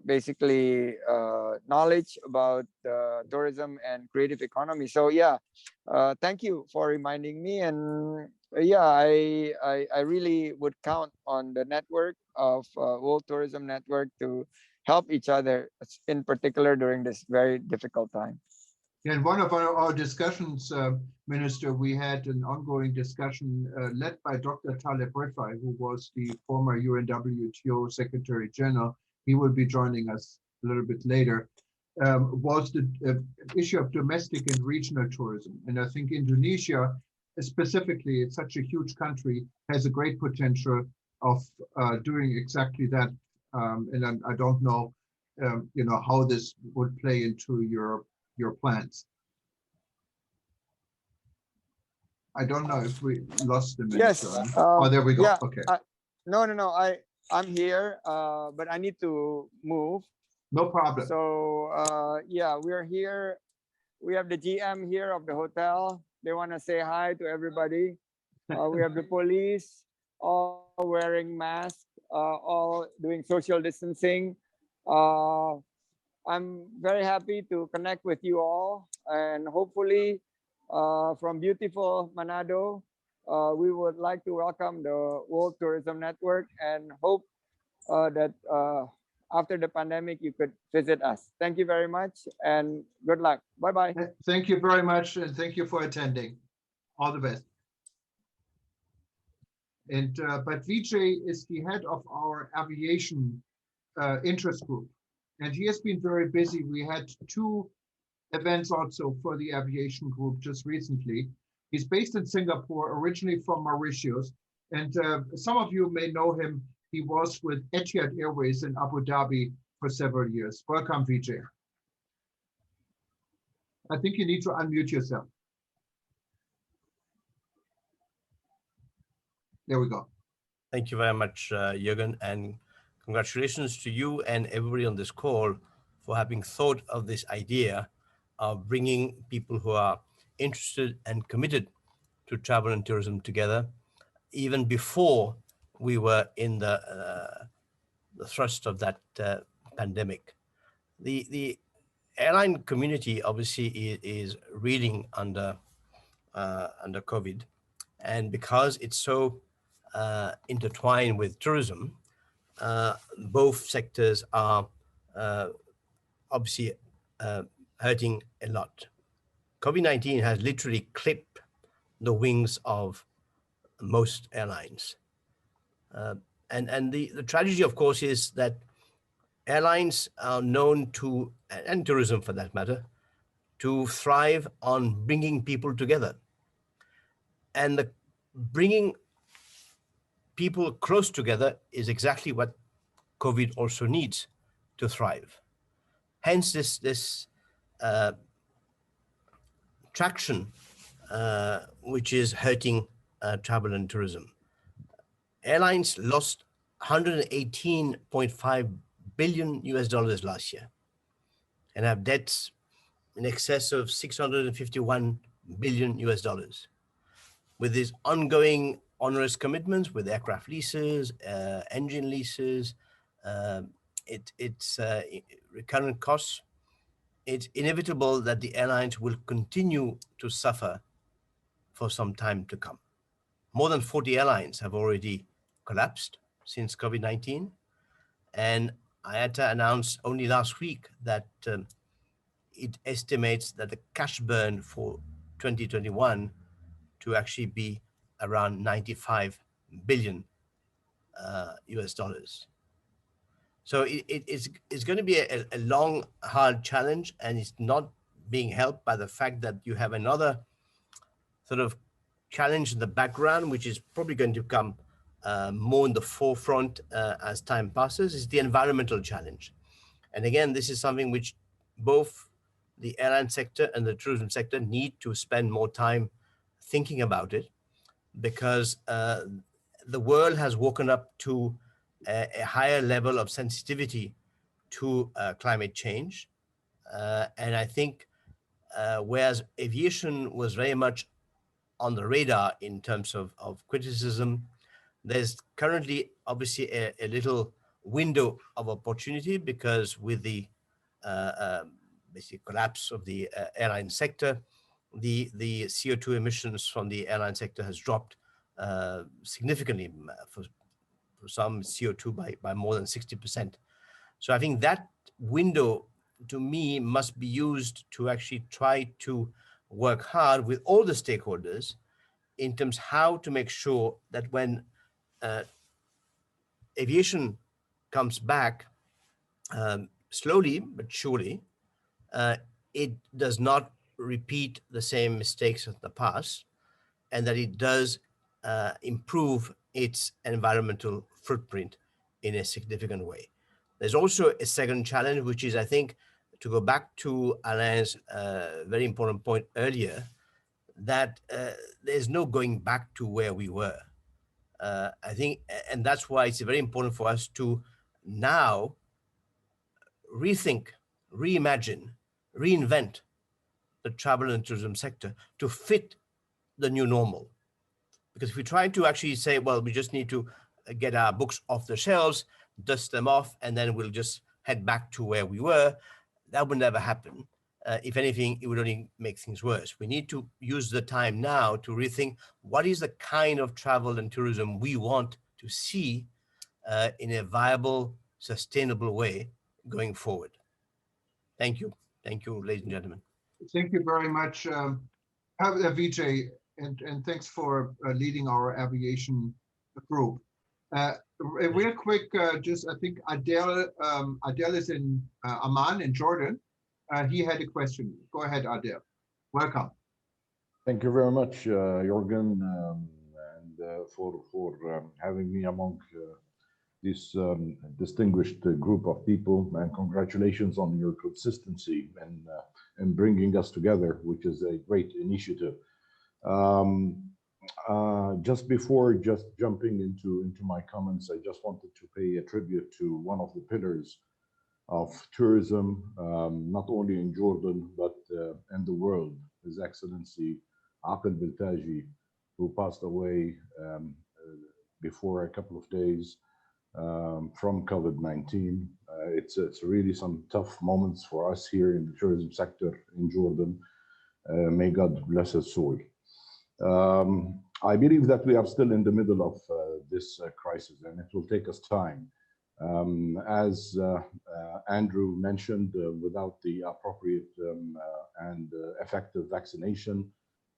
basically knowledge about tourism and creative economy. So yeah, thank you for reminding me. And yeah, I really would count on the network of World Tourism Network to help each other, in particular during this very difficult time. In one of our discussions, Minister, we had an ongoing discussion led by Dr. Taleb Rifai, who was the former UNWTO Secretary General. He will be joining us a little bit later. Was the issue of domestic and regional tourism. And I think Indonesia, specifically, it's such a huge country, has a great potential of doing exactly that. And I don't know, you know, how this would play into your plans. I don't know if we lost the minister. Yes. Oh, there we go. Yeah, Okay. No. I'm here, but I need to move. No problem. So yeah, we're here. We have the GM here of the hotel. They want to say hi to everybody. We have the police, all wearing masks, all doing social distancing. I'm very happy to connect with you all, and hopefully from beautiful Manado, we would like to welcome the World Tourism Network and hope that after the pandemic, you could visit us. Thank you very much and good luck. Bye-bye. Thank you very much, and thank you for attending. All the best. And but Vijay is the head of our aviation interest group, and he has been very busy. We had 2 events also for the aviation group just recently. He's based in Singapore, originally from Mauritius, and some of you may know him. He was with Etihad Airways in Abu Dhabi for several years. Welcome, Vijay. I think you need to unmute yourself. There we go. Thank you very much, Jürgen, and congratulations to you and everybody on this call for having thought of this idea of bringing people who are interested and committed to travel and tourism together, even before we were in the thrust of that pandemic. The airline community obviously is reeling under COVID, and because it's so intertwined with tourism, both sectors are obviously hurting a lot. COVID-19 has literally clipped the wings of most airlines. And the tragedy, of course, is that airlines are known to, and tourism for that matter, to thrive on bringing people together. And the bringing people close together is exactly what COVID also needs to thrive. Hence this traction, which is hurting travel and tourism. Airlines lost 118.5 billion US dollars last year and have debts in excess of 651 billion US dollars. With these ongoing onerous commitments with aircraft leases, engine leases, its recurrent costs, it's inevitable that the airlines will continue to suffer for some time to come. More than 40 airlines have already collapsed since COVID-19. And IATA announced only last week that it estimates that the cash burn for 2021 to actually be around 95 billion US dollars. So it's going to be a long, hard challenge, and it's not being helped by the fact that you have another sort of challenge in the background, which is probably going to come more in the forefront as time passes, is the environmental challenge. And again, this is something which both the airline sector and the tourism sector need to spend more time thinking about it, because the world has woken up to a higher level of sensitivity to climate change. And I think whereas aviation was very much on the radar in terms of criticism, there's currently obviously a little window of opportunity, because with the basic collapse of the airline sector, the CO2 emissions from the airline sector has dropped significantly, for some CO2 by more than 60%. So I think that window, to me, must be used to actually try to work hard with all the stakeholders in terms how to make sure that when aviation comes back, slowly but surely, it does not repeat the same mistakes of the past, and that it does improve its environmental footprint in a significant way. There's also a second challenge, which is, I think, to go back to Alain's very important point earlier, that there's no going back to where we were. I think, and that's why it's very important for us to now rethink, reimagine, reinvent the travel and tourism sector to fit the new normal. Because if we try to actually say, well, we just need to get our books off the shelves, dust them off, and then we'll just head back to where we were, that would never happen. If anything, it would only make things worse. We need to use the time now to rethink what is the kind of travel and tourism we want to see in a viable, sustainable way going forward. Thank you. Thank you, ladies and gentlemen. Thank you very much, Vijay, and thanks for leading our aviation group. Real quick, just I think Adele is in Amman in Jordan. He had a question. Go ahead, Adele. Welcome. Thank you very much, Jorgen, and for having me among this distinguished group of people, and congratulations on your consistency and bringing us together, which is a great initiative. Just before jumping into my comments, I just wanted to pay a tribute to one of the pillars of tourism, not only in Jordan, but in the world, His Excellency Aqil Biltaji, who passed away before a couple of days from COVID-19. It's really some tough moments for us here in the tourism sector in Jordan. May God bless his soul. I believe that we are still in the middle of this crisis, and it will take us time. As Andrew mentioned, without the appropriate and effective vaccination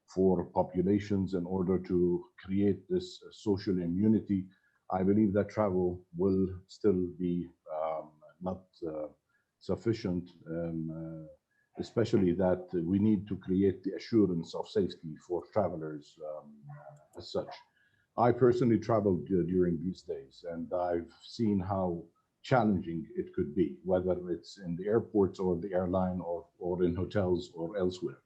for populations in order to create this social immunity, I believe that travel will still be not sufficient especially that we need to create the assurance of safety for travelers as such. I personally traveled during these days, and I've seen how challenging it could be, whether it's in the airports or the airline or in hotels or elsewhere.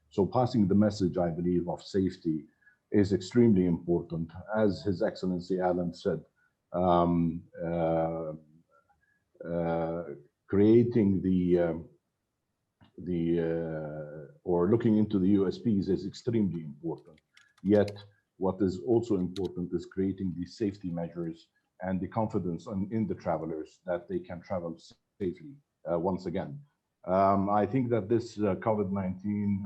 So passing the message, I believe, of safety is extremely important. As His Excellency Alan said, um, uh, uh, creating or looking into the USPs is extremely important. Yet, what is also important is creating these safety measures and the confidence in the travelers that they can travel safely once again. I think that this COVID-19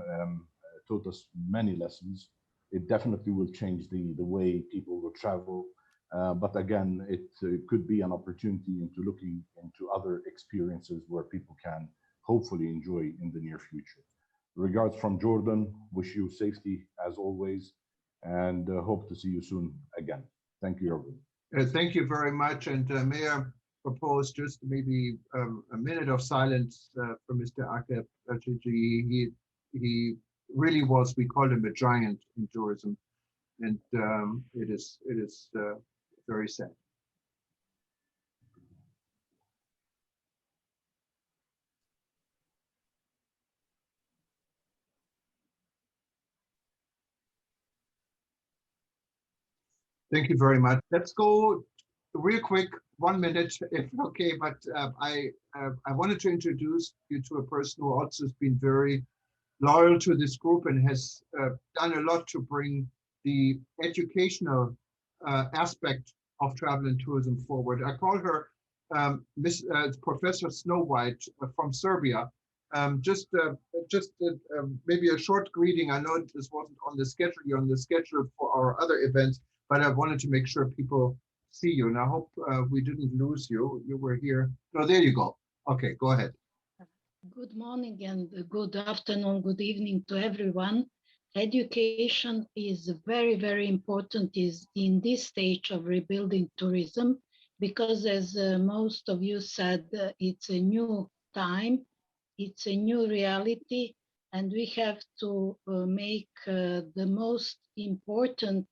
taught us many lessons. It definitely will change the way people will travel. But again, it could be an opportunity into looking into other experiences where people can hopefully enjoy in the near future. Regards from Jordan, wish you safety as always, and hope to see you soon again. Thank you, Jordan. Thank you very much. And may I propose just maybe a minute of silence for Mr. Akeb Ajiji. He really was, we called him a giant in tourism. And it is very sad. Thank you very much. Let's go real quick, 1 minute, if okay. But I wanted to introduce you to a person who also has been very loyal to this group and has done a lot to bring the educational aspect of travel and tourism forward. I call her Professor Snow White from Serbia. Just maybe a short greeting. I know this wasn't on the schedule. You're on the schedule for our other events, but I wanted to make sure people see you. And I hope we didn't lose you. You were here. Oh, there you go. Okay, go ahead. Good morning and good afternoon, good evening to everyone. Education is very, very important is in this stage of rebuilding tourism, because as most of you said, it's a new time, it's a new reality, and we have to make the most important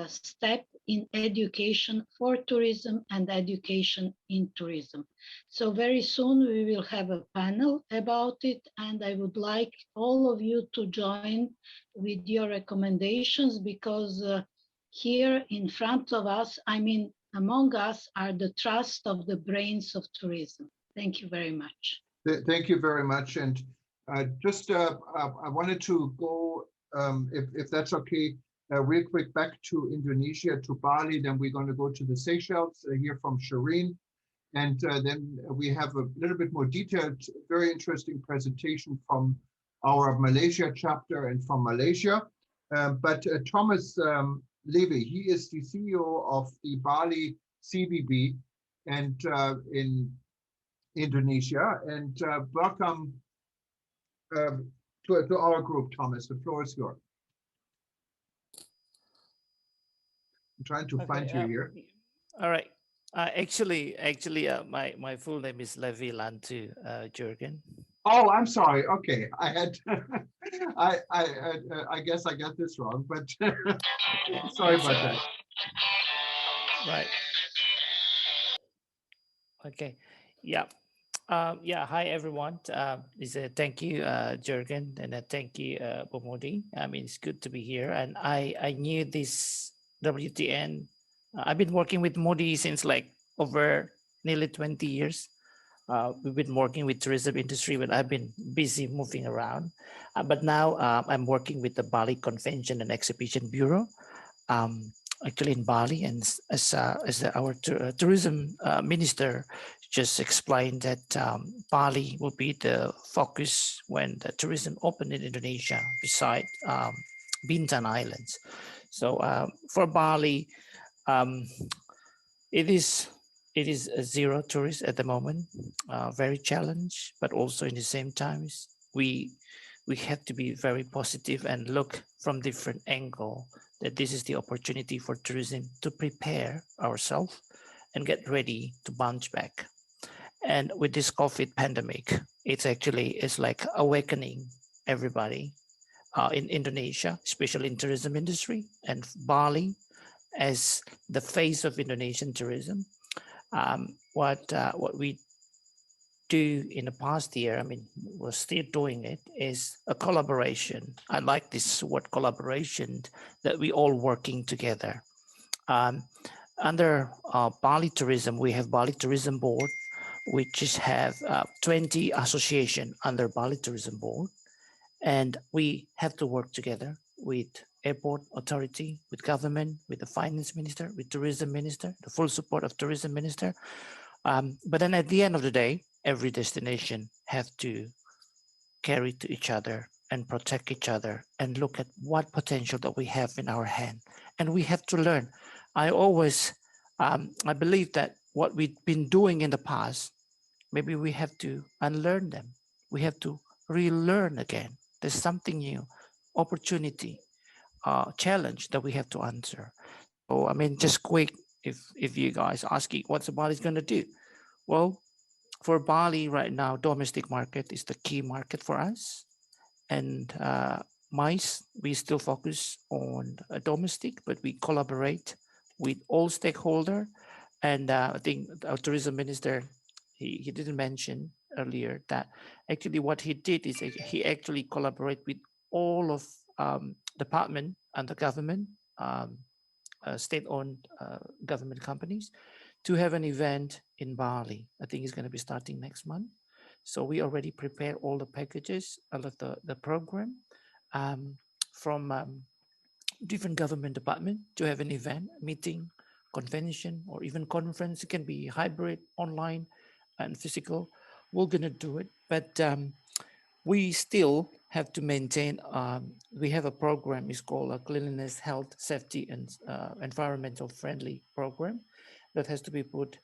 step in education for tourism and education in tourism. So very soon we will have a panel about it, and I would like all of you to join with your recommendations, because here in front of us, I mean, among us are the trust of the brains of tourism. Thank you very much. Thank you very much. And just I wanted to go, if that's okay, real quick back to Indonesia, to Bali. Then we're going to go to the Seychelles, hear from Shireen. And then we have a little bit more detailed, very interesting presentation from our Malaysia chapter and from Malaysia. But Thomas Levy, he is the CEO of the Bali CBB and in Indonesia. And welcome to our group, Thomas. The floor is yours. I'm trying to find you here. All right. Actually, my full name is Levi Lantu Jurgen. Oh, I'm sorry. Okay, I had, I guess I got this wrong, but sorry about that. Right. Okay. Yeah. Yeah. Hi, everyone. Thank you, Jurgen, and thank you, Bomodi. I mean, it's good to be here. And I knew this WTN. I've been working with Modi since like over nearly 20 years. We've been working with tourism industry when I've been busy moving around. But now I'm working with the Bali Convention and Exhibition Bureau, actually in Bali. And as our tourism minister just explained that Bali will be the focus when the tourism opened in Indonesia beside Bintan Islands. So for Bali, it is a zero tourist at the moment, very challenged, but also in the same times we have to be very positive and look from different angle that this is the opportunity for tourism to prepare ourselves and get ready to bounce back. And with this COVID pandemic, it's like awakening everybody in Indonesia, especially in tourism industry, and Bali as the face of Indonesian tourism. What we do in the past year, I mean, we're still doing it, is a collaboration. I like this word collaboration, that we all working together. Under Bali Tourism, we have Bali Tourism Board, which is have 20 association under Bali Tourism Board. And we have to work together with airport authority, with government, with the finance minister, with tourism minister, the full support of tourism minister. But then at the end of the day, every destination have to carry to each other and protect each other and look at what potential that we have in our hand. And we have to learn. I always, I believe that what we've been doing in the past, maybe we have to unlearn them. We have to relearn again. There's something new, opportunity, challenge that we have to answer. So, I mean, just quick, if you guys asking what's Bali's going to do? Well, for Bali right now, domestic market is the key market for us. And MICE, we still focus on domestic, but we collaborate with all stakeholders. And I think our tourism minister, he didn't mention earlier that actually what he did is he actually collaborate with all of department and the government, state-owned government companies, to have an event in Bali. I think it's going to be starting next month. So we already prepared all the packages, all of the program from different government department to have an event, meeting, convention, or even conference. It can be hybrid, online, and physical. We're going to do it, but we still have to maintain, we have a program, it's called a Cleanliness, Health, Safety, and Environmental Friendly program that has to be put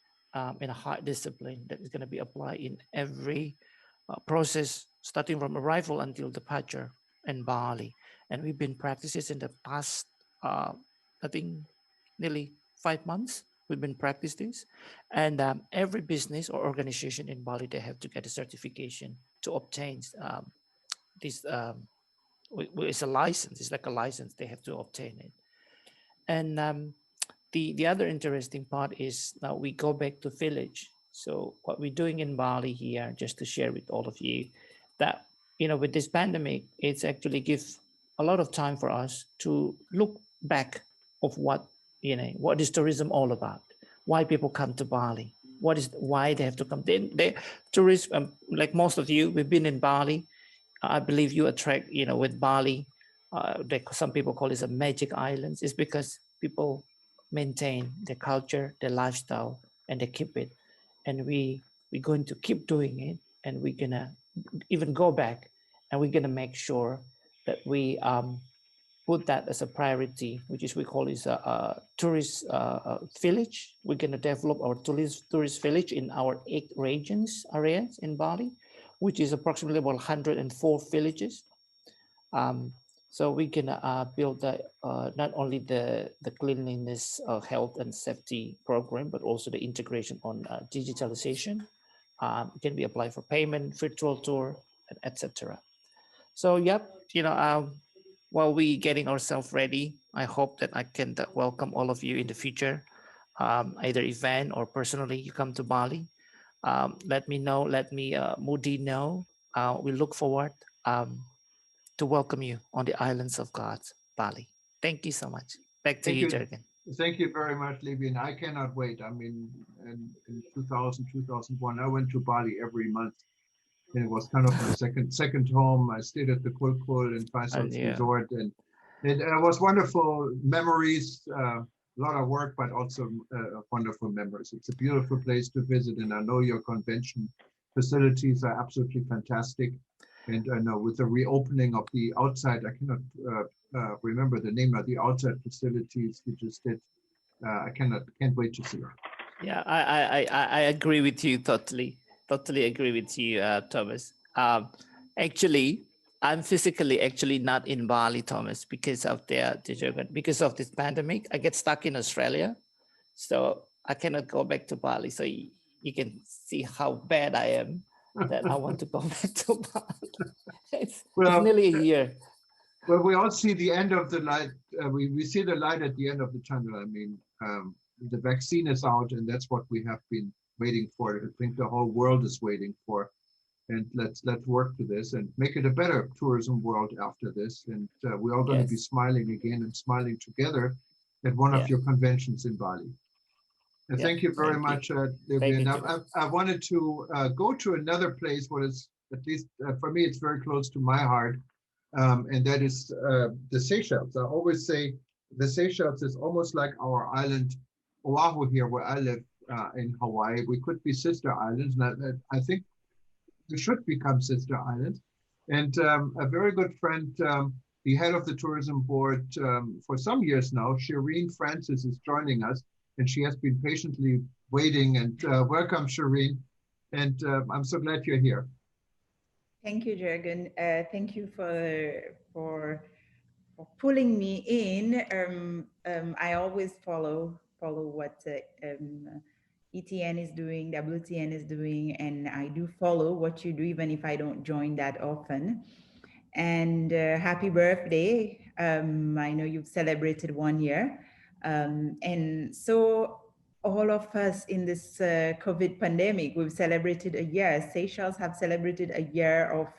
in a high discipline that is going to be applied in every process, starting from arrival until departure in Bali. And we've been practicing in the past, I think, nearly 5 months. We've been practicing this, and every business or organization in Bali, they have to get a certification to obtain this. It's a license. It's like a license. They have to obtain it. And the other interesting part is now we go back to village. So what we're doing in Bali here, just to share with all of you, that with this pandemic, it's actually give a lot of time for us to look back of what is tourism all about? Why people come to Bali? Why they have to come? They tourists, like most of you, we've been in Bali. I believe you attract, with Bali. Some people call it a magic islands. It's because people maintain their culture, their lifestyle, and they keep it. And we're going to keep doing it, and we're gonna even go back, and we're gonna make sure that we put that as a priority, which is we call it a tourist village. We're going to develop our tourist village in our 8 regions areas in Bali, which is approximately about 104 villages. So we're going to build not only the cleanliness, health and safety program, but also the integration on digitalization. It can be applied for payment, virtual tour, etc. So, yep, while we getting ourselves ready, I hope that I can welcome all of you in the future, either event or personally you come to Bali. Let me know, let me Moody know. We look forward to welcome you on the islands of God's Bali. Thank you so much. Back to you, Jürgen. Thank you very much, Libyan. I cannot wait. I mean, in 2000, 2001, I went to Bali every month. And it was kind of my second home. I stayed at the Kulkul and Faisal's resort, and it was wonderful memories. A lot of work, but also wonderful memories. It's a beautiful place to visit, and I know your convention facilities are absolutely fantastic. And I know with the reopening of the outside, I cannot remember the name of the outside facilities you just did. I can't wait to see it. Yeah, I agree with you totally. Totally agree with you, Thomas. Actually, I'm physically actually not in Bali, Thomas, because of because of this pandemic. I get stuck in Australia, so I cannot go back to Bali. So you can see how bad I am. that I want to go back to Bali. It's Well, nearly a year. well, we all see the end of the light. We see the light at the end of the tunnel. I mean, the vaccine is out, and that's what we have been waiting for. I think the whole world is waiting for. And let's work to this and make it a better tourism world after this. And we're all going to be Yes. smiling again and smiling together at one Yeah. of your conventions in Bali. And Yeah, thank you very thank you. much, Thank Vivian. you, Jürgen. I wanted to go to another place what is, at least for me, it's very close to my heart. And that is the Seychelles. I always say the Seychelles is almost like our island, Oahu here, where I live in Hawaii. We could be sister islands. And I think we should become sister islands. And a very good friend, the head of the tourism board for some years now, Shireen Francis, is joining us, and she has been patiently waiting. And welcome, Shireen. And I'm so glad you're here. Thank you, Jürgen. Thank you for pulling me in. I always follow what ETN is doing, WTN is doing, and I do follow what you do, even if I don't join that often. And happy birthday. I know you've celebrated 1 year. And so all of us in this COVID pandemic, we've celebrated a year. Seychelles have celebrated a year of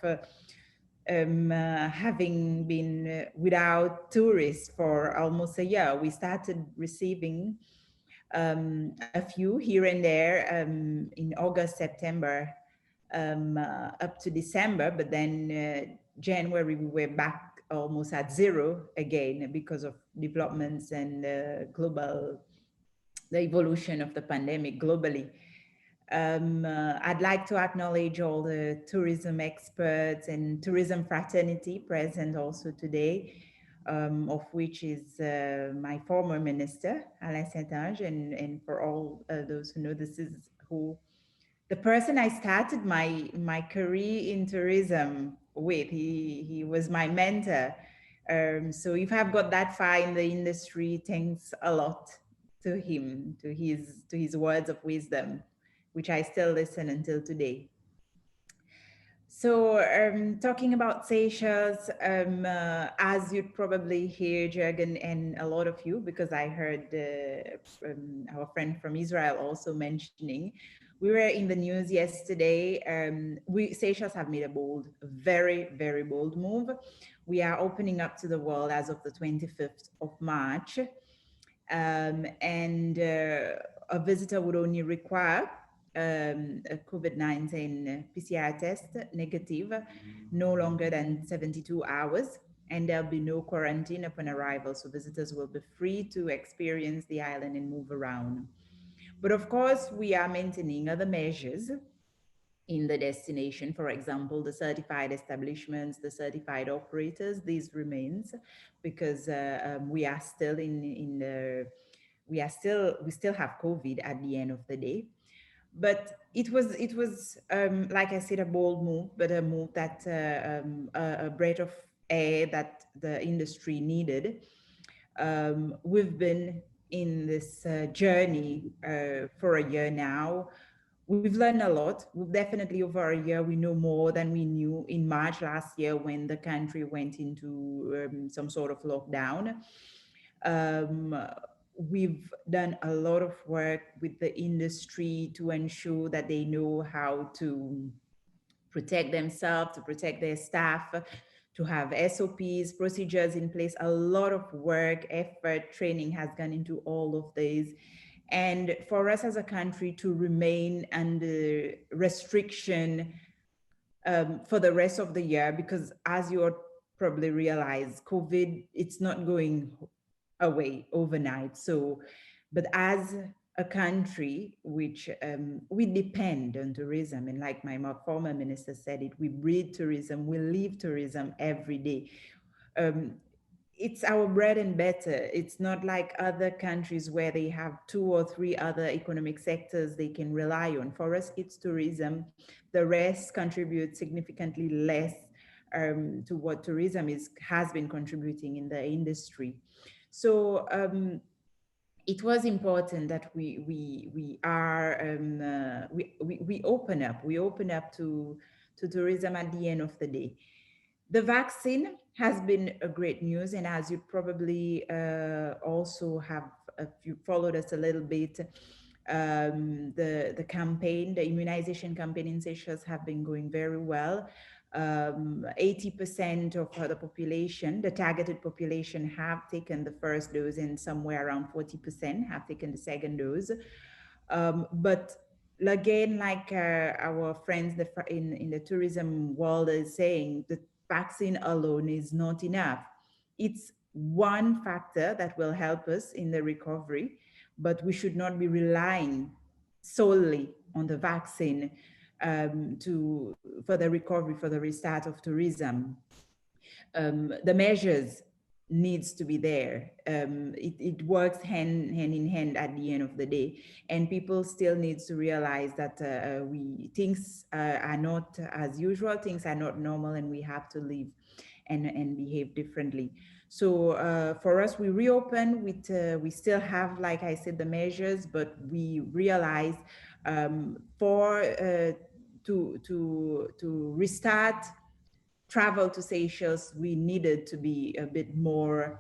having been without tourists for almost a year. We started receiving a few here and there in August, September, up to December, but then January we were back almost at zero again because of developments and the evolution of the pandemic globally. I'd like to acknowledge all the tourism experts and tourism fraternity present also today, of which is my former minister, Alain Saint-Ange, and for all those who know, this is the person I started my career in tourism with. He was my mentor. So if I've got that far in the industry, thanks a lot to him, to his words of wisdom, which I still listen until today. So talking about Seychelles, as you'd probably hear, Jürgen, and a lot of you, because I heard our friend from Israel also mentioning, we were in the news yesterday. Seychelles have made a very, very bold move. We are opening up to the world as of the 25th of March. And a visitor would only require a COVID-19 PCR test negative, no longer than 72 hours, and there'll be no quarantine upon arrival. So visitors will be free to experience the island and move around. But of course, we are maintaining other measures in the destination. For example, the certified establishments, the certified operators, these remains because we are still we still have COVID at the end of the day. But it was like I said, a bold move, but a move that a breath of air that the industry needed. We've been in this journey for a year now. We've learned a lot. We've definitely, over a year, we know more than we knew in March last year when the country went into some sort of lockdown. We've done a lot of work with the industry to ensure that they know how to protect themselves, to protect their staff, to have SOPs, procedures in place. A lot of work, effort, training has gone into all of these. And for us as a country to remain under restriction for the rest of the year, because as you probably realize, COVID, it's not going away overnight. So, but as a country which we depend on tourism, and like my former minister said it, we breathe tourism, we live tourism every day. It's our bread and butter. It's not like other countries where they have 2 or 3 other economic sectors they can rely on. For us, it's tourism. The rest contributes significantly less to what tourism has been contributing in the industry. So it was important that we open up to tourism at the end of the day. The vaccine has been a great news, and as you probably also have, if you followed us a little bit, the campaign, the immunization campaign in Seychelles have been going very well. 80% of the population, the targeted population, have taken the first dose, and somewhere around 40% have taken the second dose. But again, like our friends in the tourism world is saying, the vaccine alone is not enough. It's one factor that will help us in the recovery, but we should not be relying solely on the vaccine for the recovery, for the restart of tourism. The measures needs to be there. It works hand in hand at the end of the day, and people still needs to realize that things are not as usual, things are not normal, and we have to live and behave differently. So for us, we reopen with we still have, like I said, the measures, but we realize to restart travel to Seychelles, we needed to be a bit more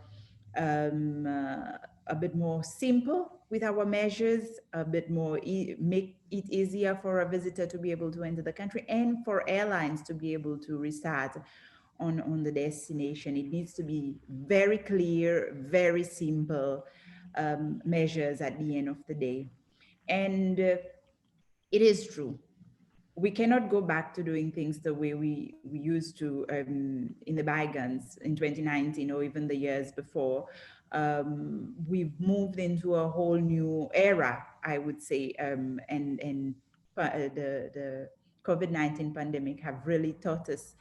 simple with our measures, a bit more make it easier for a visitor to be able to enter the country, and for airlines to be able to restart on the destination. It needs to be very clear, very simple measures at the end of the day. And it is true, we cannot go back to doing things the way we used to in the bygones in 2019 or even the years before. We've moved into a whole new era, I would say, and the COVID-19 pandemic have really taught us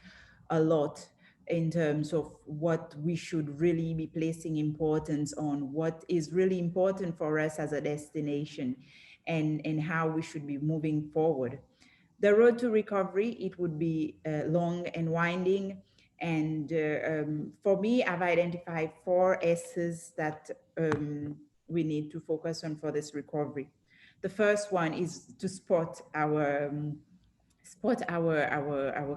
a lot in terms of what we should really be placing importance on, what is really important for us as a destination, and how we should be moving forward. The road to recovery, it would be long and winding. And for me, I've identified 4 S's that we need to focus on for this recovery. The first one is to spot our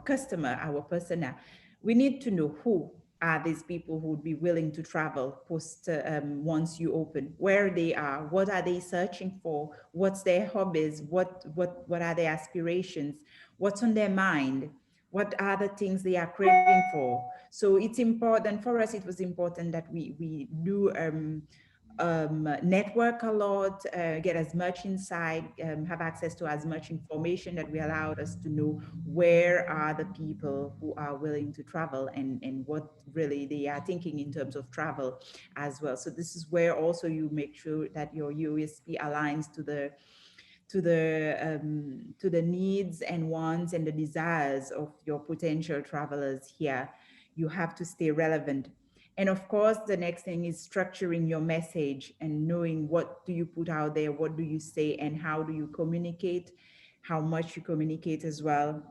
customer, our persona. We need to know who are these people who would be willing to travel post once you open, where they are, what are they searching for, what's their hobbies, what are their aspirations, what's on their mind, what are the things they are craving for. So it's important for us, it was important that we do network a lot, get as much insight, have access to as much information that we allowed us to know where are the people who are willing to travel and what really they are thinking in terms of travel as well. So this is where also you make sure that your USP aligns to the needs and wants and the desires of your potential travelers here. You have to stay relevant. And of course, the next thing is structuring your message and knowing what do you put out there, what do you say, and how do you communicate, how much you communicate as well.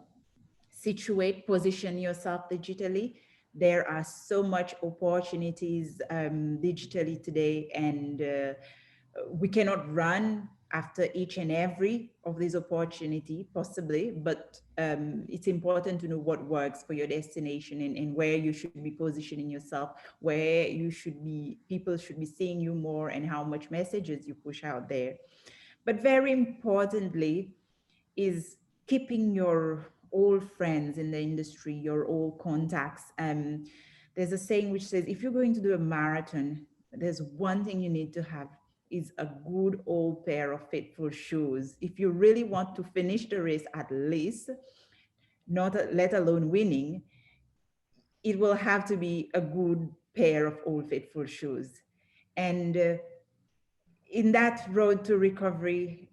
Situate, position yourself digitally. There are so much opportunities digitally today, and we cannot run after each and every of these opportunity possibly, but it's important to know what works for your destination and where you should be positioning yourself, where you should be, people should be seeing you more, and how much messages you push out there. But very importantly is keeping your old friends in the industry, your old contacts. There's a saying which says, if you're going to do a marathon, there's one thing you need to have is a good old pair of faithful shoes. If you really want to finish the race, at least, let alone winning, it will have to be a good pair of old faithful shoes. And in that road to recovery,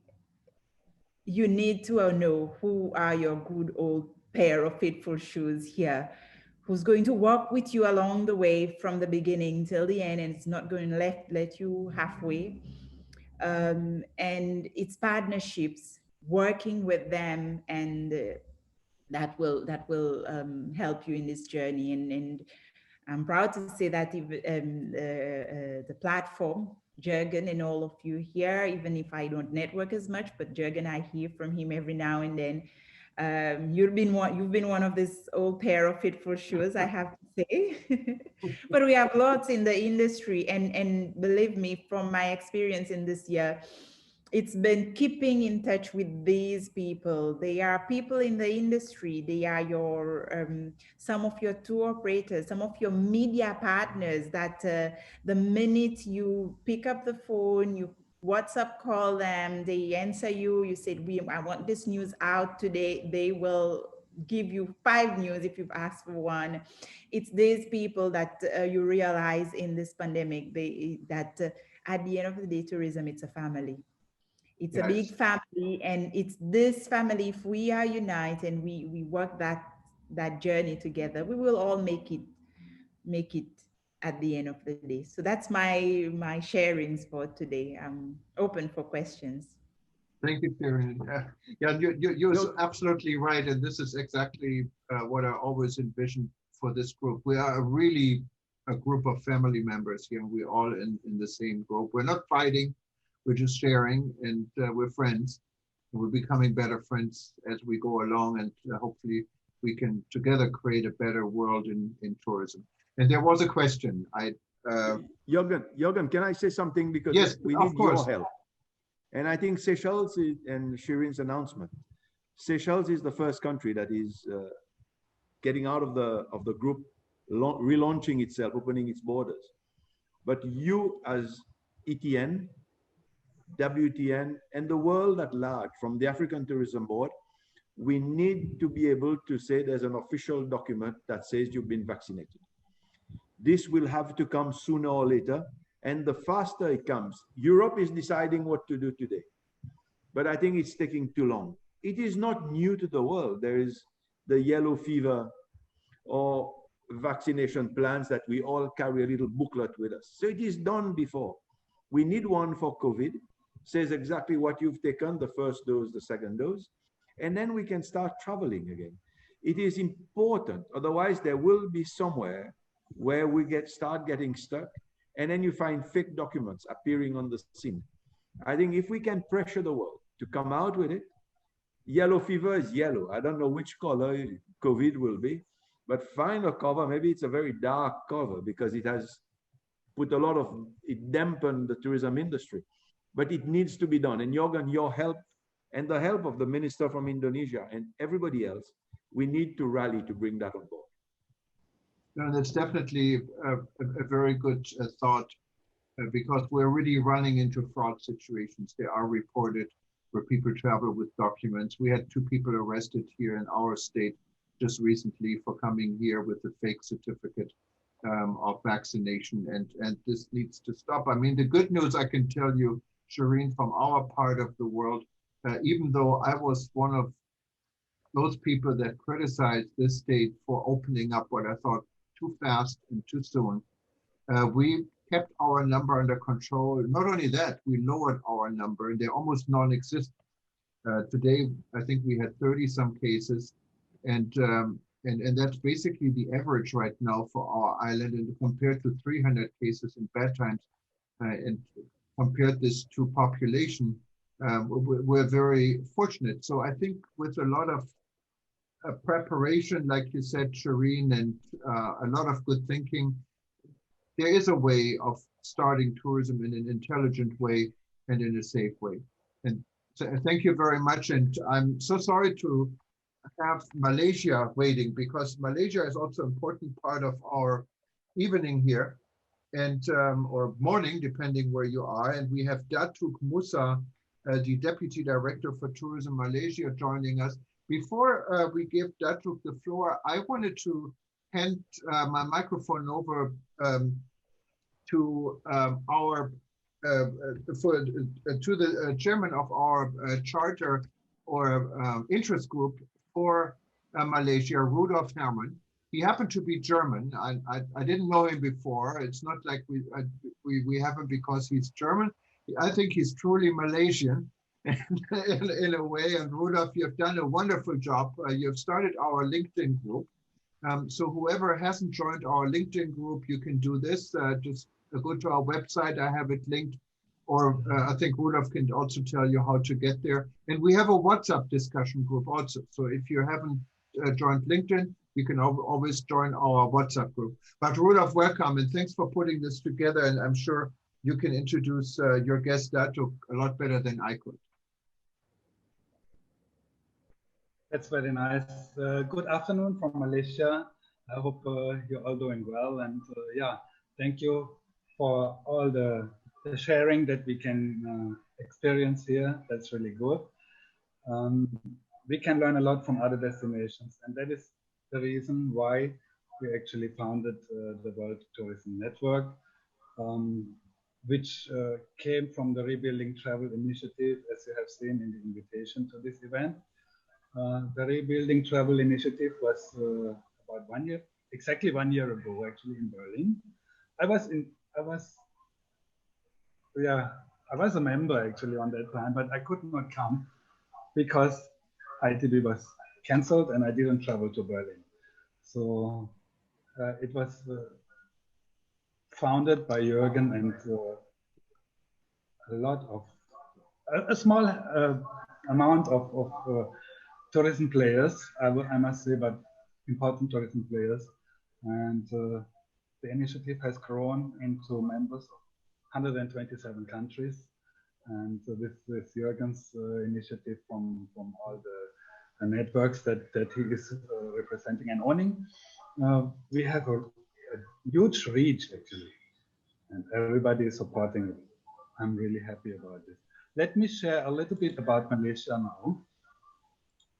you need to know who are your good old pair of faithful shoes here, who's going to walk with you along the way from the beginning till the end, and it's not going to let you halfway. And it's partnerships, working with them, and that will help you in this journey. And I'm proud to say that the platform Jürgen and all of you here, even if I don't network as much, but Jürgen, I hear from him every now and then. You've been one of this old pair of faithful shoes, I have to say. But we have lots in the industry, and believe me, from my experience in this year, it's been keeping in touch with these people. They are people in the industry. They are your some of your tour operators, some of your media partners that the minute you pick up the phone, you WhatsApp call them, they answer you, you said, I want this news out today. They will give you 5 news if you've asked for one. It's these people that you realize in this pandemic, that at the end of the day, tourism, it's a family. It's a big family, and it's this family. If we are united and we work that journey together, we will all make it at the end of the day. So that's my sharings for today. I'm open for questions. Thank you, Karen. Yeah, you're absolutely right, and this is exactly what I always envisioned for this group. We are really a group of family members here. We're all in the same group. We're not fighting. We're just sharing, and we're friends. And we're becoming better friends as we go along, and hopefully we can together create a better world in tourism. And there was a question. Jürgen, can I say something? Because yes, we need your help. And I think Seychelles and Shirin's announcement. Seychelles is the first country that is getting out of the group, relaunching itself, opening its borders. But you as ETN, WTN, and the world at large, from the African Tourism Board, we need to be able to say there's an official document that says you've been vaccinated. This will have to come sooner or later, and the faster it comes. Europe is deciding what to do today, but I think it's taking too long. It is not new to the world. There is the yellow fever or vaccination plans that we all carry a little booklet with us. So it is done before. We need one for COVID, says exactly what you've taken, the first dose, the second dose, and then we can start traveling again. It is important, otherwise there will be somewhere where we start getting stuck, and then you find fake documents appearing on the scene. I think if we can pressure the world to come out with it, yellow fever is yellow. I don't know which color COVID will be, but find a cover. Maybe it's a very dark cover because it has put it dampened the tourism industry, but it needs to be done. And Jürgen, your help and the help of the minister from Indonesia and everybody else, we need to rally to bring that on board. No, that's definitely a very good thought, because we're really running into fraud situations. They are reported where people travel with documents. We had 2 people arrested here in our state just recently for coming here with a fake certificate of vaccination, and this needs to stop. I mean, the good news I can tell you, Shireen, from our part of the world, even though I was one of those people that criticized this state for opening up what I thought too fast and too soon, we kept our number under control. Not only that, we lowered our number, and they're almost non-existent. Today, I think we had 30 some cases, and that's basically the average right now for our island. And compared to 300 cases in bad times, and compared this to population, we're very fortunate. So I think with a lot of preparation, like you said, Shireen, and a lot of good thinking, there is a way of starting tourism in an intelligent way and in a safe way. And so thank you very much. And I'm so sorry to have Malaysia waiting, because Malaysia is also an important part of our evening here, and or morning, depending where you are. And we have Datuk Musa, the Deputy Director for Tourism Malaysia, joining us. Before we give Datuk the floor, I wanted to hand my microphone over to the chairman of our charter or interest group for Malaysia, Rudolf Herrmann. He happened to be German. I didn't know him before. It's not like we have him because he's German. I think he's truly Malaysian in a way. And Rudolf, you've done a wonderful job. You've started our LinkedIn group. So whoever hasn't joined our LinkedIn group, you can do this. Just go to our website. I have it linked. Or I think Rudolf can also tell you how to get there. And we have a WhatsApp discussion group also. So if you haven't joined LinkedIn, you can always join our WhatsApp group. But Rudolf, welcome, and thanks for putting this together. And I'm sure you can introduce your guest, Datuk, a lot better than I could. That's very nice. Good afternoon from Malaysia. I hope you're all doing well. And yeah, thank you for all the sharing that we can experience here. That's really good. We can learn a lot from other destinations. And that is the reason why we actually founded the World Tourism Network, which came from the Rebuilding Travel initiative, as you have seen in the invitation to this event. The Rebuilding Travel initiative was about 1 year, exactly 1 year ago, actually in Berlin. I was a member actually on that time, but I could not come because ITB was cancelled and I didn't travel to Berlin. So it was founded by Jürgen and a small amount of tourism players, I must say, but important tourism players. And the initiative has grown into members of 127 countries. And with Jürgen's initiative from all the networks that he is representing and owning, we have a huge reach actually. And everybody is supporting it. I'm really happy about this. Let me share a little bit about Malaysia now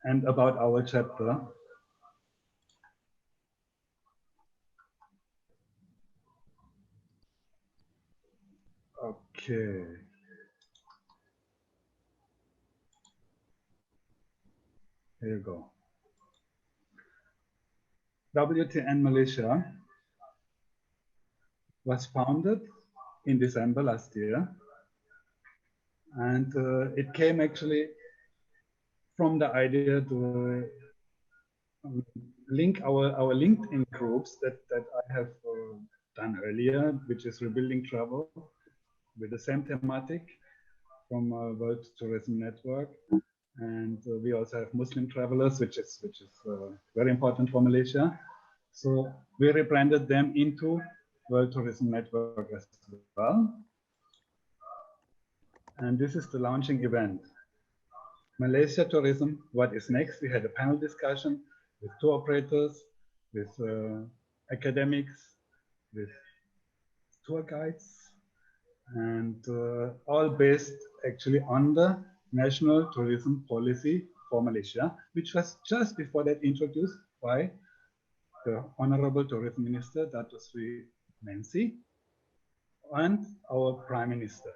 and about our chapter. Okay. Here you go. WTN Malaysia was founded in December last year. And it came actually from the idea to link our LinkedIn groups that I have done earlier, which is Rebuilding Travel, with the same thematic from World Tourism Network. And we also have Muslim travelers, which is very important for Malaysia. So we rebranded them into World Tourism Network as well. And this is the launching event. Malaysia Tourism, what is next? We had a panel discussion with tour operators, with academics, with tour guides, and all based actually on the National Tourism Policy for Malaysia, which was just before that introduced by the Honorable Tourism Minister, Datuk Sri Nancy, and our Prime Minister.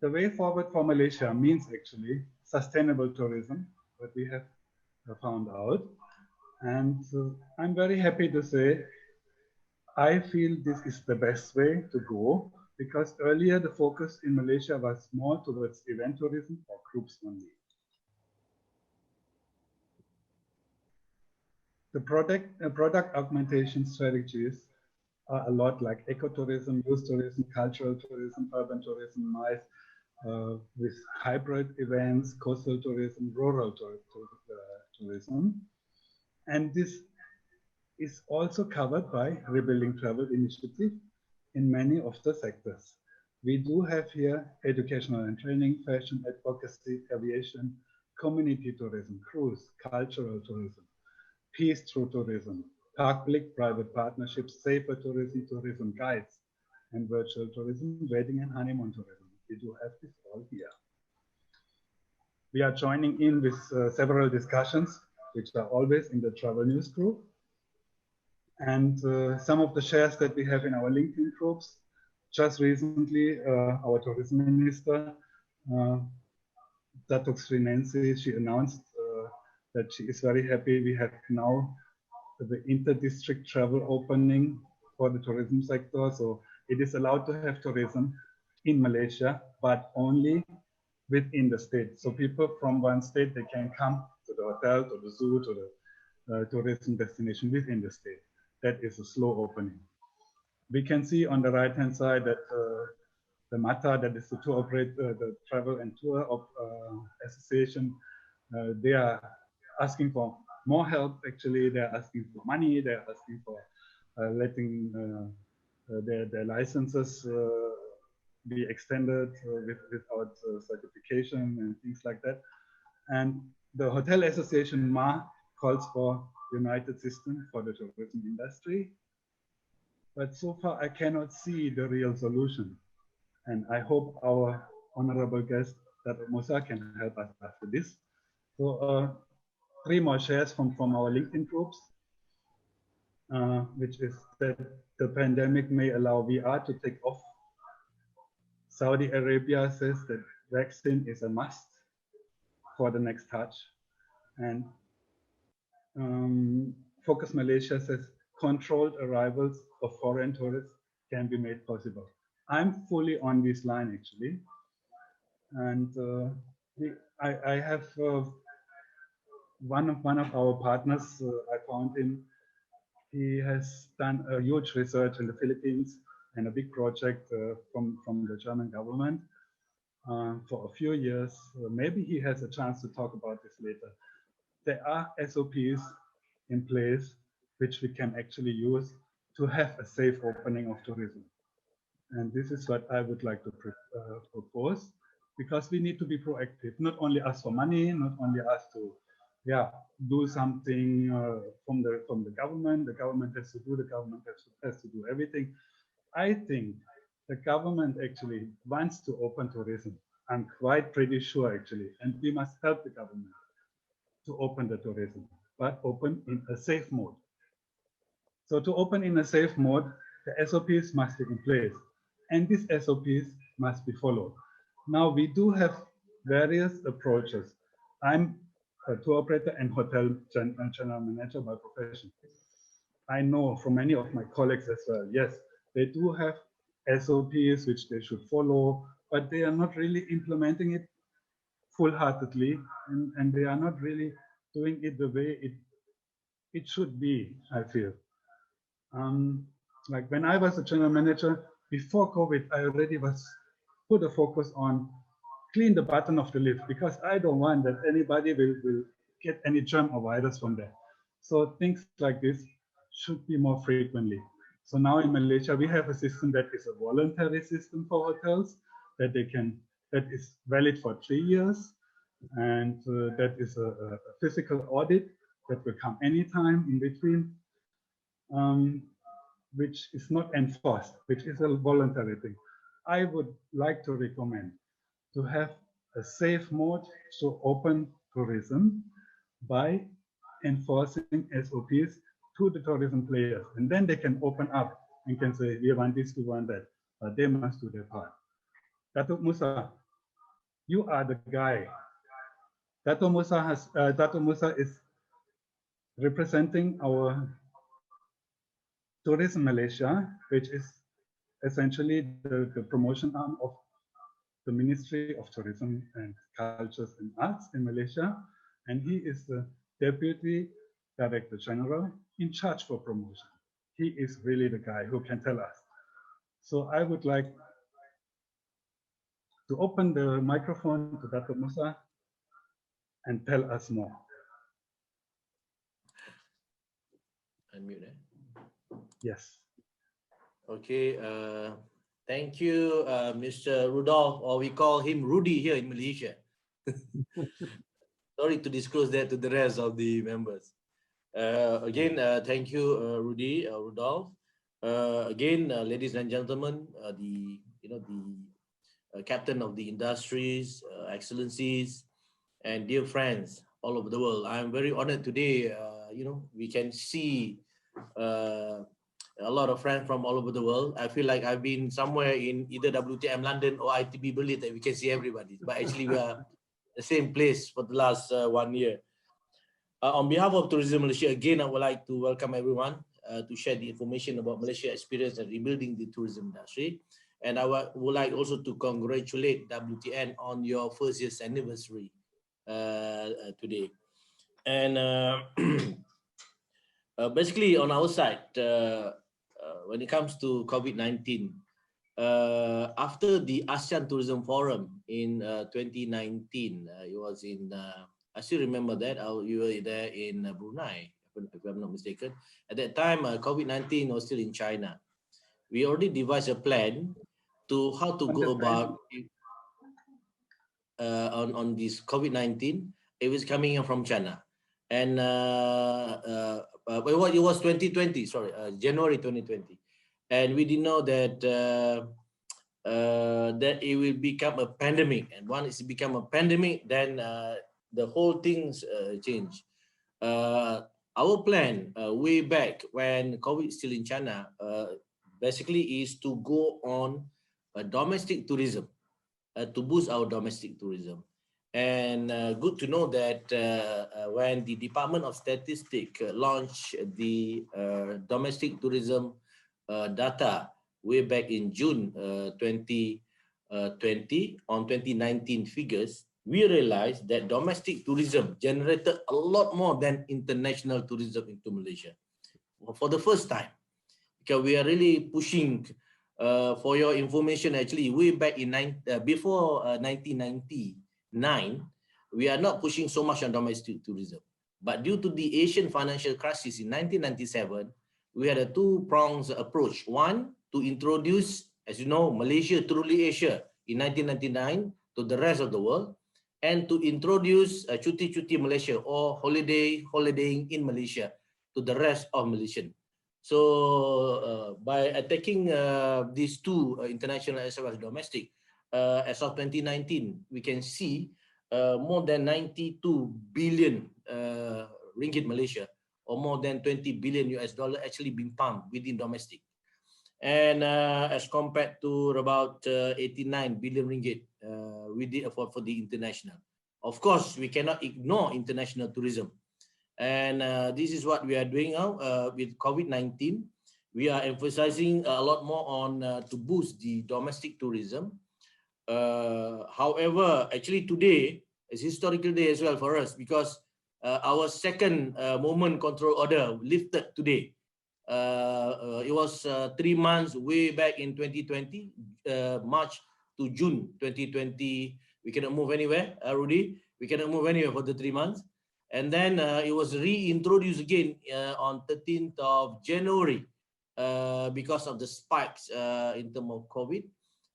The way forward for Malaysia means actually sustainable tourism, what we have found out. And I'm very happy to say, I feel this is the best way to go, because earlier the focus in Malaysia was more towards event tourism or groups only. The product augmentation strategies are a lot like ecotourism, youth tourism, cultural tourism, urban tourism, MICE, with hybrid events, coastal tourism, rural tourism. And this is also covered by Rebuilding Travel initiative in many of the sectors. We do have here educational and training, fashion, advocacy, aviation, community tourism, cruise, cultural tourism, peace through tourism, public-private partnerships, safer tourism, tourism guides, and virtual tourism, wedding and honeymoon tourism. We do have this all here. We are joining in with several discussions, which are always in the travel news group. And some of the shares that we have in our LinkedIn groups, just recently, our tourism minister, Datuk Sri Nancy, she announced that she is very happy we have now the inter-district travel opening for the tourism sector. So it is allowed to have tourism in Malaysia, but only within the state. So people from one state, they can come to the hotel, to the zoo, to tourism destination within the state. That is a slow opening. We can see on the right-hand side that the MATA, that is the tour operator, the travel and tour of, association, they are asking for more help. Actually, they're asking for money. They're asking for letting their licenses be extended without certification and things like that. And the Hotel Association MA calls for united system for the tourism industry. But so far, I cannot see the real solution. And I hope our honorable guest, Dr. Musa, can help us after this. So 3 more shares from our LinkedIn groups, which is that the pandemic may allow VR to take off. Saudi Arabia says that vaccine is a must for the next Hajj. And Focus Malaysia says controlled arrivals of foreign tourists can be made possible. I'm fully on this line actually. And I have one of our partners, I found him, he has done a huge research in the Philippines and a big project from the German government for a few years. Maybe he has a chance to talk about this later. There are SOPs in place which we can actually use to have a safe opening of tourism. And this is what I would like to propose, because we need to be proactive, not only ask for money, not only ask to do something from the government. The government has to do, the government has to do everything. I think the government actually wants to open tourism. I'm quite pretty sure actually, and we must help the government to open the tourism, but open in a safe mode. So to open in a safe mode, the SOPs must be in place, and these SOPs must be followed. Now we do have various approaches. I'm a tour operator and hotel general manager by profession. I know from many of my colleagues as well, yes, they do have SOPs which they should follow, but they are not really implementing it full-heartedly, and they are not really doing it the way it should be, I feel. Like when I was a general manager, before COVID, I already put a focus on clean the button of the lift, because I don't want that anybody will get any germ or virus from there. So things like this should be more frequently. So now in Malaysia, we have a system that is a voluntary system for hotels that is valid for 3 years. And that is a physical audit that will come anytime in between, which is not enforced, which is a voluntary thing. I would like to recommend to have a safe mode to open tourism by enforcing SOPs to the tourism players. And then they can open up and can say, we want this, we want that. But they must do their part. Datuk Musa, you are the guy. Datuk Musa is representing our Tourism Malaysia, which is essentially the promotion arm of the Ministry of Tourism and Cultures and Arts in Malaysia. And he is the Deputy Director General in charge for promotion. He is really the guy who can tell us. So I would like to open the microphone to Dr. Musa and tell us more. Unmute, eh? Yes. Okay. Thank you, Mr. Rudolph, or we call him Rudy here in Malaysia. Sorry to disclose that to the rest of the members. Again, thank you, Rudolph. Again, ladies and gentlemen, the captain of the industries, excellencies, and dear friends all over the world. I'm very honored today. We can see a lot of friends from all over the world. I feel like I've been somewhere in either WTM London or ITB Berlin that we can see everybody. But actually, we are the same place for the last 1 year. On behalf of Tourism Malaysia, again, I would like to welcome everyone to share the information about Malaysia experience and rebuilding the tourism industry. And I would like also to congratulate WTN on your first year's anniversary today. And basically on our side, when it comes to COVID-19, after the ASEAN Tourism Forum in 2019, it was in, I still remember that, you were there in Brunei, if I'm not mistaken. At that time, COVID-19 was still in China. We already devised a plan to how to go about on this COVID-19. It was coming in from China. And it was 2020, sorry, January 2020. And we didn't know that that it will become a pandemic. And once it become a pandemic, then the whole things change. Our plan way back when COVID is still in China, basically is to go on a domestic tourism, to boost our domestic tourism. And good to know that when the Department of Statistics launched the domestic tourism data way back in June 2020 on 2019 figures, we realized that domestic tourism generated a lot more than international tourism into Malaysia for the first time. Because we are really pushing, for your information, actually, way back in before 1999, we are not pushing so much on domestic tourism. But due to the Asian financial crisis in 1997, we had a two-pronged approach. One, to introduce, as you know, Malaysia Truly Asia in 1999 to the rest of the world, and to introduce Cuti Cuti Malaysia, or holidaying in Malaysia, to the rest of Malaysian. So by attacking these two, international as well as domestic, as of 2019, we can see more than 92 billion ringgit Malaysia, or more than 20 billion US dollar actually being pumped within domestic. And as compared to about 89 billion ringgit we did for the international. Of course, we cannot ignore international tourism. And this is what we are doing now with COVID-19. We are emphasizing a lot more on to boost the domestic tourism. However, actually today is historical day as well for us, because our second movement control order lifted today. It was 3 months way back in 2020, March to June 2020. We cannot move anywhere, Rudy. We cannot move anywhere for the 3 months. And then it was reintroduced again on 13th of January because of the spikes in terms of COVID,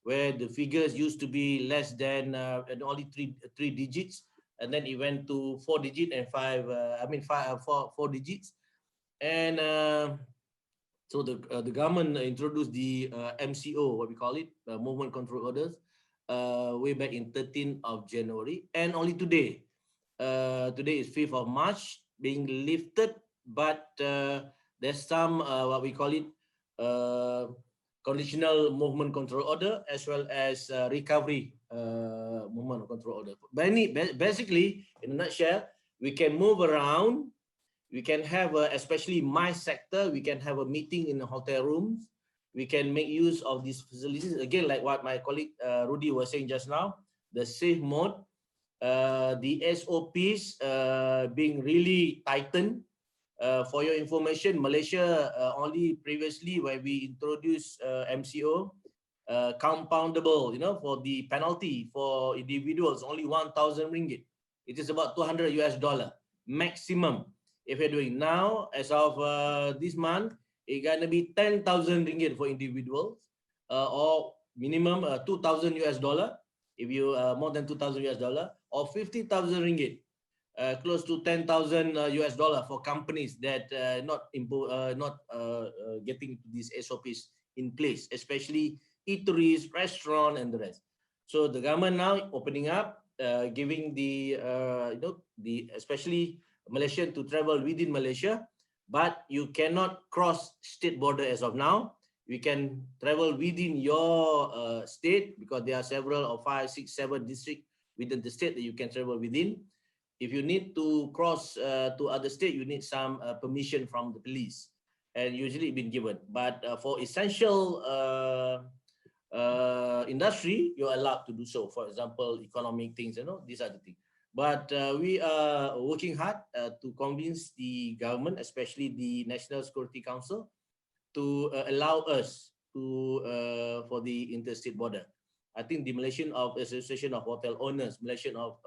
where the figures used to be less than only three digits, and then it went to 4 digits and four digits. And so the government introduced the MCO, what we call it, movement control orders, way back in 13th of January, and only today. Today is 5th of March, being lifted, but there's some what we call it conditional movement control order, as well as recovery movement control order. Basically, in a nutshell, we can move around. We can have, especially my sector, we can have a meeting in the hotel rooms. We can make use of these facilities. Again, like what my colleague Rudy was saying just now, the safe mode. The SOPs being really tightened. For your information, Malaysia only previously, when we introduced MCO, compoundable, for the penalty for individuals, only 1,000 ringgit. It is about $200 US maximum. If you're doing now, as of this month, it's gonna be 10,000 ringgit for individuals, or minimum 2,000 US dollar. If you more than 2,000 US dollar, or 50,000 ringgit, close to 10,000 US dollar for companies that not getting these SOPs in place, especially eateries, restaurant, and the rest. So the government now opening up, giving the especially Malaysian to travel within Malaysia, but you cannot cross state border as of now. You can travel within your state, because there are several or 5, 6, 7 districts within the state that you can travel within. If you need to cross to other state, you need some permission from the police, and usually been given. But for essential industry, you're allowed to do so. For example, economic things, these are the things. But we are working hard to convince the government, especially the National Security Council, to allow us to for the interstate border. I think the Malaysian Association of Hotel Owners, Malaysian of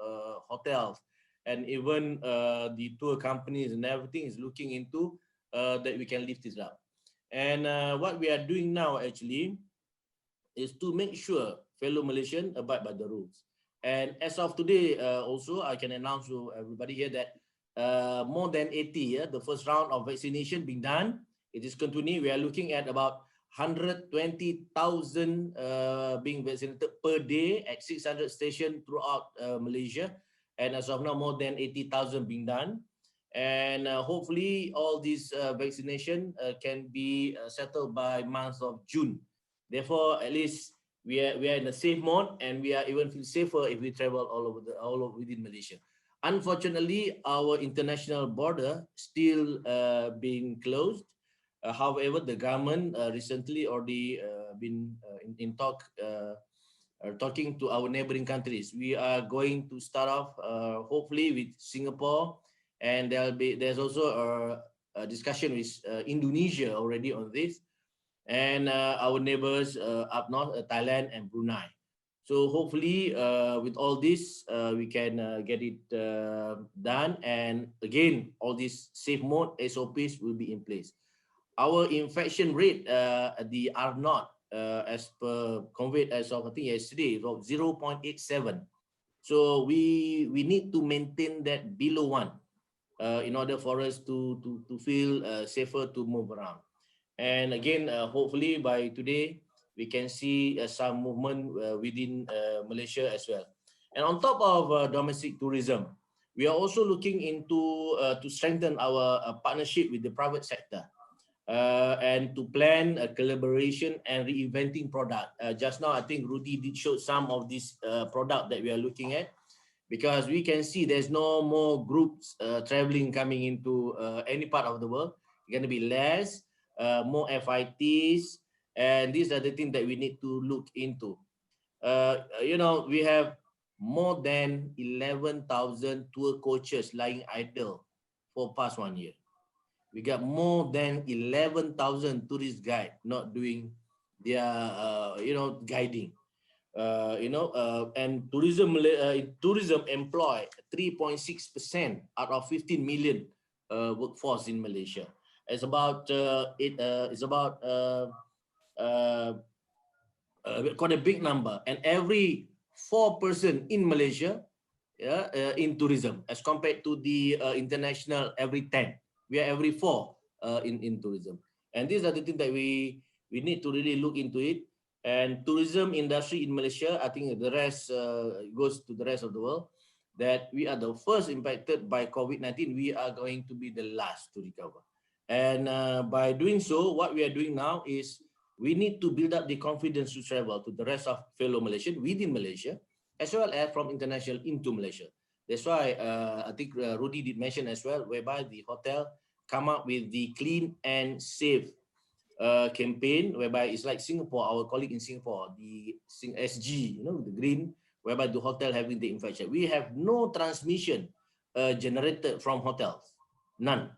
Hotels, and even the tour companies and everything is looking into that we can lift this up. And what we are doing now actually is to make sure fellow Malaysians abide by the rules. And as of today, also I can announce to everybody here that more than 80, the first round of vaccination being done. It is continuing. We are looking at about 120,000 being vaccinated per day at 600 stations throughout Malaysia. And as of now, more than 80,000 being done. And hopefully all this vaccination can be settled by month of June. Therefore, at least we are in a safe mode, and we are even feel safer if we travel all over within Malaysia. Unfortunately, our international border still being closed. However, the government recently already been in talking to our neighboring countries. We are going to start off hopefully with Singapore, and there's also a discussion with Indonesia already on this, and our neighbors up north, Thailand and Brunei. So hopefully with all this, we can get it done. And again, all these safe mode SOPs will be in place. Our infection rate at the R0, as per conveyed as of I think yesterday, is about 0.87. So we need to maintain that below 1 in order for us to feel safer to move around. And again, hopefully by today, we can see some movement within Malaysia as well. And on top of domestic tourism, we are also looking into to strengthen our partnership with the private sector and to plan a collaboration and reinventing product. Just now, I think Rudy did show some of this product that we are looking at, because we can see there's no more groups traveling coming into any part of the world. It's going to be less. More FITs, and these are the things that we need to look into. We have more than 11,000 tour coaches lying idle for past 1 year. We got more than 11,000 tourist guide not doing their guiding. And tourism employ 3.6% out of 15 million workforce in Malaysia. It's about quite a big number, and every 4 person in Malaysia in tourism, as compared to the international every 10. We are every 4 in tourism, and these are the things that we need to really look into it. And tourism industry in Malaysia, I think the rest goes to the rest of the world, that we are the first impacted by COVID-19. We are going to be the last to recover. And by doing so, what we are doing now is we need to build up the confidence to travel to the rest of fellow Malaysians within Malaysia, as well as from international into Malaysia. That's why I think Rudy did mention as well, whereby the hotel come up with the clean and safe campaign, whereby it's like Singapore, our colleague in Singapore, the SG, the green, whereby the hotel having the infection. We have no transmission generated from hotels, none.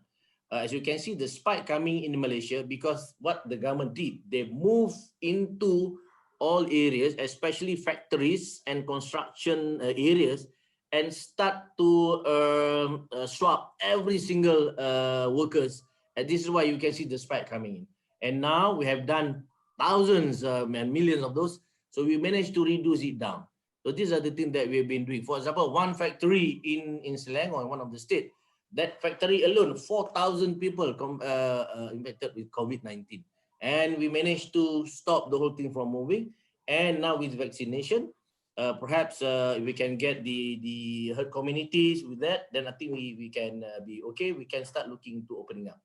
As you can see, the spike coming in Malaysia, because what the government did, they moved into all areas, especially factories and construction areas, and start to swab every single workers. And this is why you can see the spike coming in. And now we have done thousands and millions of those, so we managed to reduce it down. So these are the things that we've been doing. For example, one factory in Selangor, one of the state, that factory alone, 4,000 people infected with COVID-19. And we managed to stop the whole thing from moving. And now with vaccination, perhaps if we can get the herd communities with that, then I think we can be okay. We can start looking into opening up.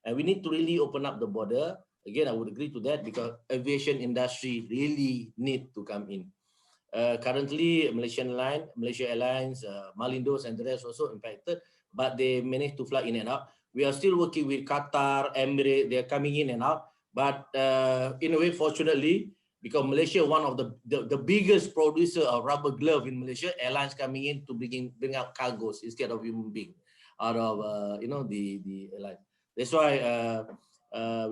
And we need to really open up the border. Again, I would agree to that, because aviation industry really need to come in. Currently, Malaysia Airlines, Malindos and the rest also impacted, but they managed to fly in and out. We are still working with Qatar, Emirates, they're coming in and out. But in a way, fortunately, because Malaysia, one of the biggest producer of rubber glove in Malaysia, airlines coming in to bring out cargoes instead of human being out of the airline. That's why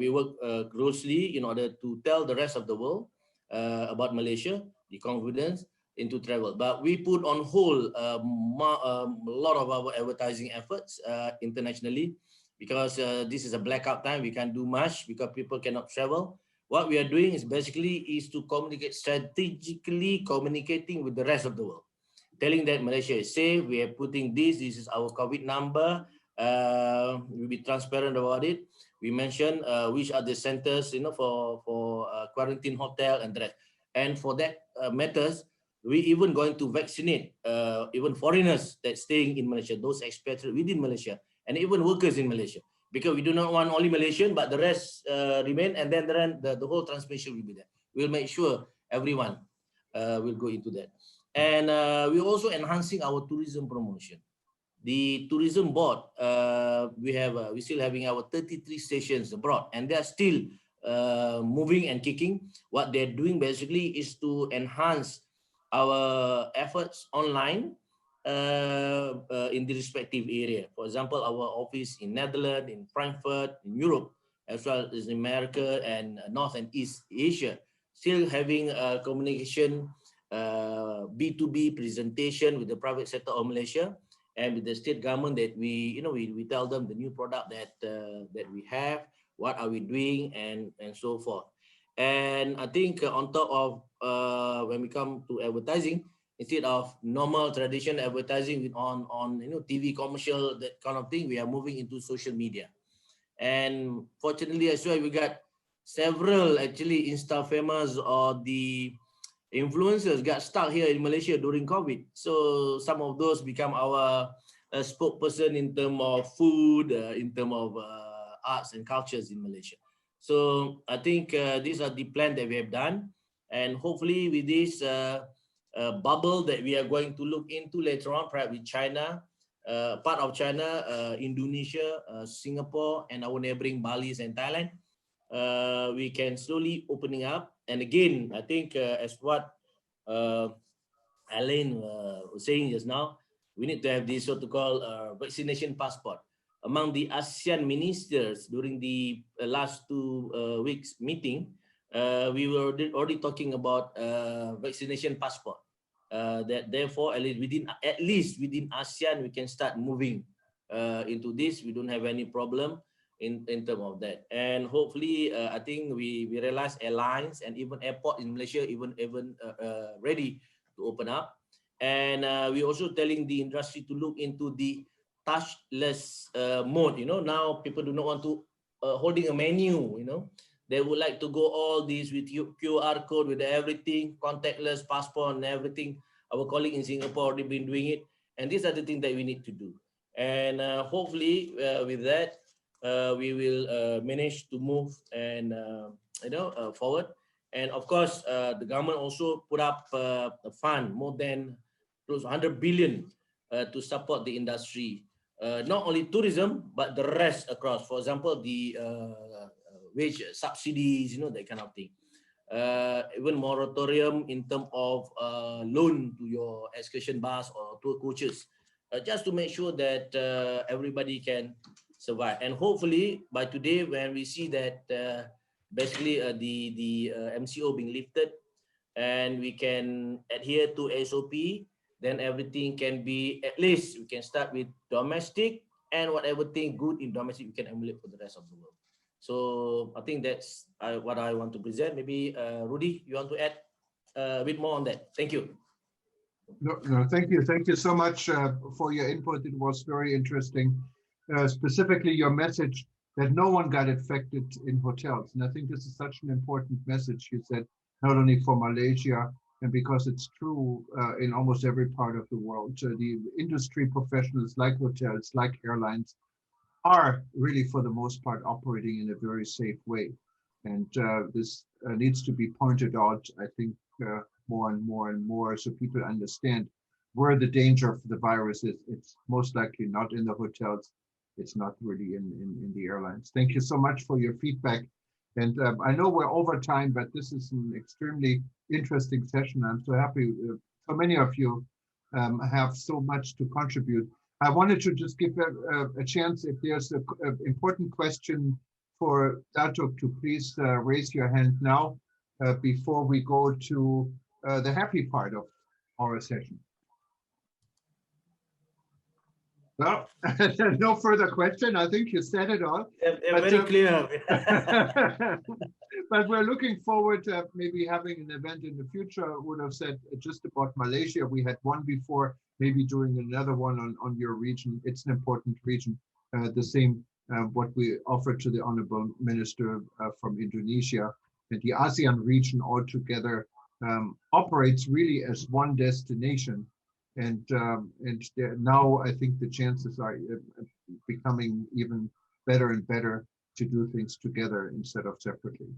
we work closely in order to tell the rest of the world about Malaysia, the confidence into travel. But we put on hold a lot of our advertising efforts internationally because this is a blackout time. We can't do much because people cannot travel. What we are doing is basically to communicate strategically, communicating with the rest of the world, telling that Malaysia is safe. We are putting this is our COVID number. We'll be transparent about it. We mentioned which are the centers, for quarantine hotel and the rest. And for that matters, we even going to vaccinate even foreigners that staying in Malaysia, those expatriates within Malaysia, and even workers in Malaysia, because we do not want only Malaysian, but the rest remain, and then the whole transmission will be there. We'll make sure everyone will go into that. And we're also enhancing our tourism promotion. The tourism board, we're still having our 33 stations abroad, and they're still moving and kicking. What they're doing basically is to enhance our efforts online in the respective area. For example, our office in Netherlands, in Frankfurt, in Europe, as well as in America and North and East Asia, still having communication, B2B presentation with the private sector of Malaysia and with the state government, that we tell them the new product that we have, what are we doing, and so forth. And I think on top of when we come to advertising, instead of normal traditional advertising on TV commercial, that kind of thing, we are moving into social media. And fortunately as well, we got several actually Insta famous or the influencers got stuck here in Malaysia during COVID. So some of those become our spokesperson in terms of food, in terms of arts and cultures in Malaysia. So I think these are the plans that we have done. And hopefully with this bubble that we are going to look into later on, perhaps with China, part of China, Indonesia, Singapore, and our neighboring Bali and Thailand, we can slowly opening up. And again, I think as what Alain was saying just now, we need to have this so-called vaccination passport. Among the ASEAN ministers during the last 2 weeks meeting, we were already talking about vaccination passport. That therefore, at least within ASEAN, we can start moving into this. We don't have any problem in terms of that. And hopefully, I think we realize airlines and even airport in Malaysia even ready to open up. And we're also telling the industry to look into the touchless mode. Now people do not want to holding a menu. They would like to go all these with QR code, with everything, contactless passport and everything. Our colleague in Singapore already been doing it, and these are the things that we need to do. And hopefully with that, we will manage to move and forward. And of course, the government also put up a fund more than close to 100 billion to support the industry, not only tourism but the rest across. For example, the wage subsidies, that kind of thing. Even moratorium in terms of loan to your excursion bus or tour coaches, just to make sure that everybody can survive. And hopefully by today, when we see that basically the MCO being lifted and we can adhere to SOP, then everything can be, at least we can start with domestic, and whatever thing good in domestic we can emulate for the rest of the world. So I think that's what I want to present. Maybe Rudy, you want to add a bit more on that? Thank you. No, thank you. Thank you so much for your input. It was very interesting. Specifically your message that no one got affected in hotels. And I think this is such an important message you said, not only for Malaysia, and because it's true in almost every part of the world. The industry professionals like hotels, like airlines, are really for the most part operating in a very safe way. And this needs to be pointed out, I think, more and more and more, so people understand where the danger of the virus is. It's most likely not in the hotels. It's not really in the airlines. Thank you so much for your feedback. And I know we're over time, but this is an extremely interesting session. I'm so happy so many of you have so much to contribute. I wanted to just give a chance if there's an important question for Datuk to please raise your hand now before we go to the happy part of our session. Well, no further question. I think you said it all. Yeah, very clear. But we're looking forward to maybe having an event in the future. I would have said just about Malaysia. We had one before, maybe doing another one on your region. It's an important region. The same what we offered to the Honorable Minister from Indonesia. And the ASEAN region altogether operates really as one destination. And now I think the chances are becoming even better and better to do things together instead of separately.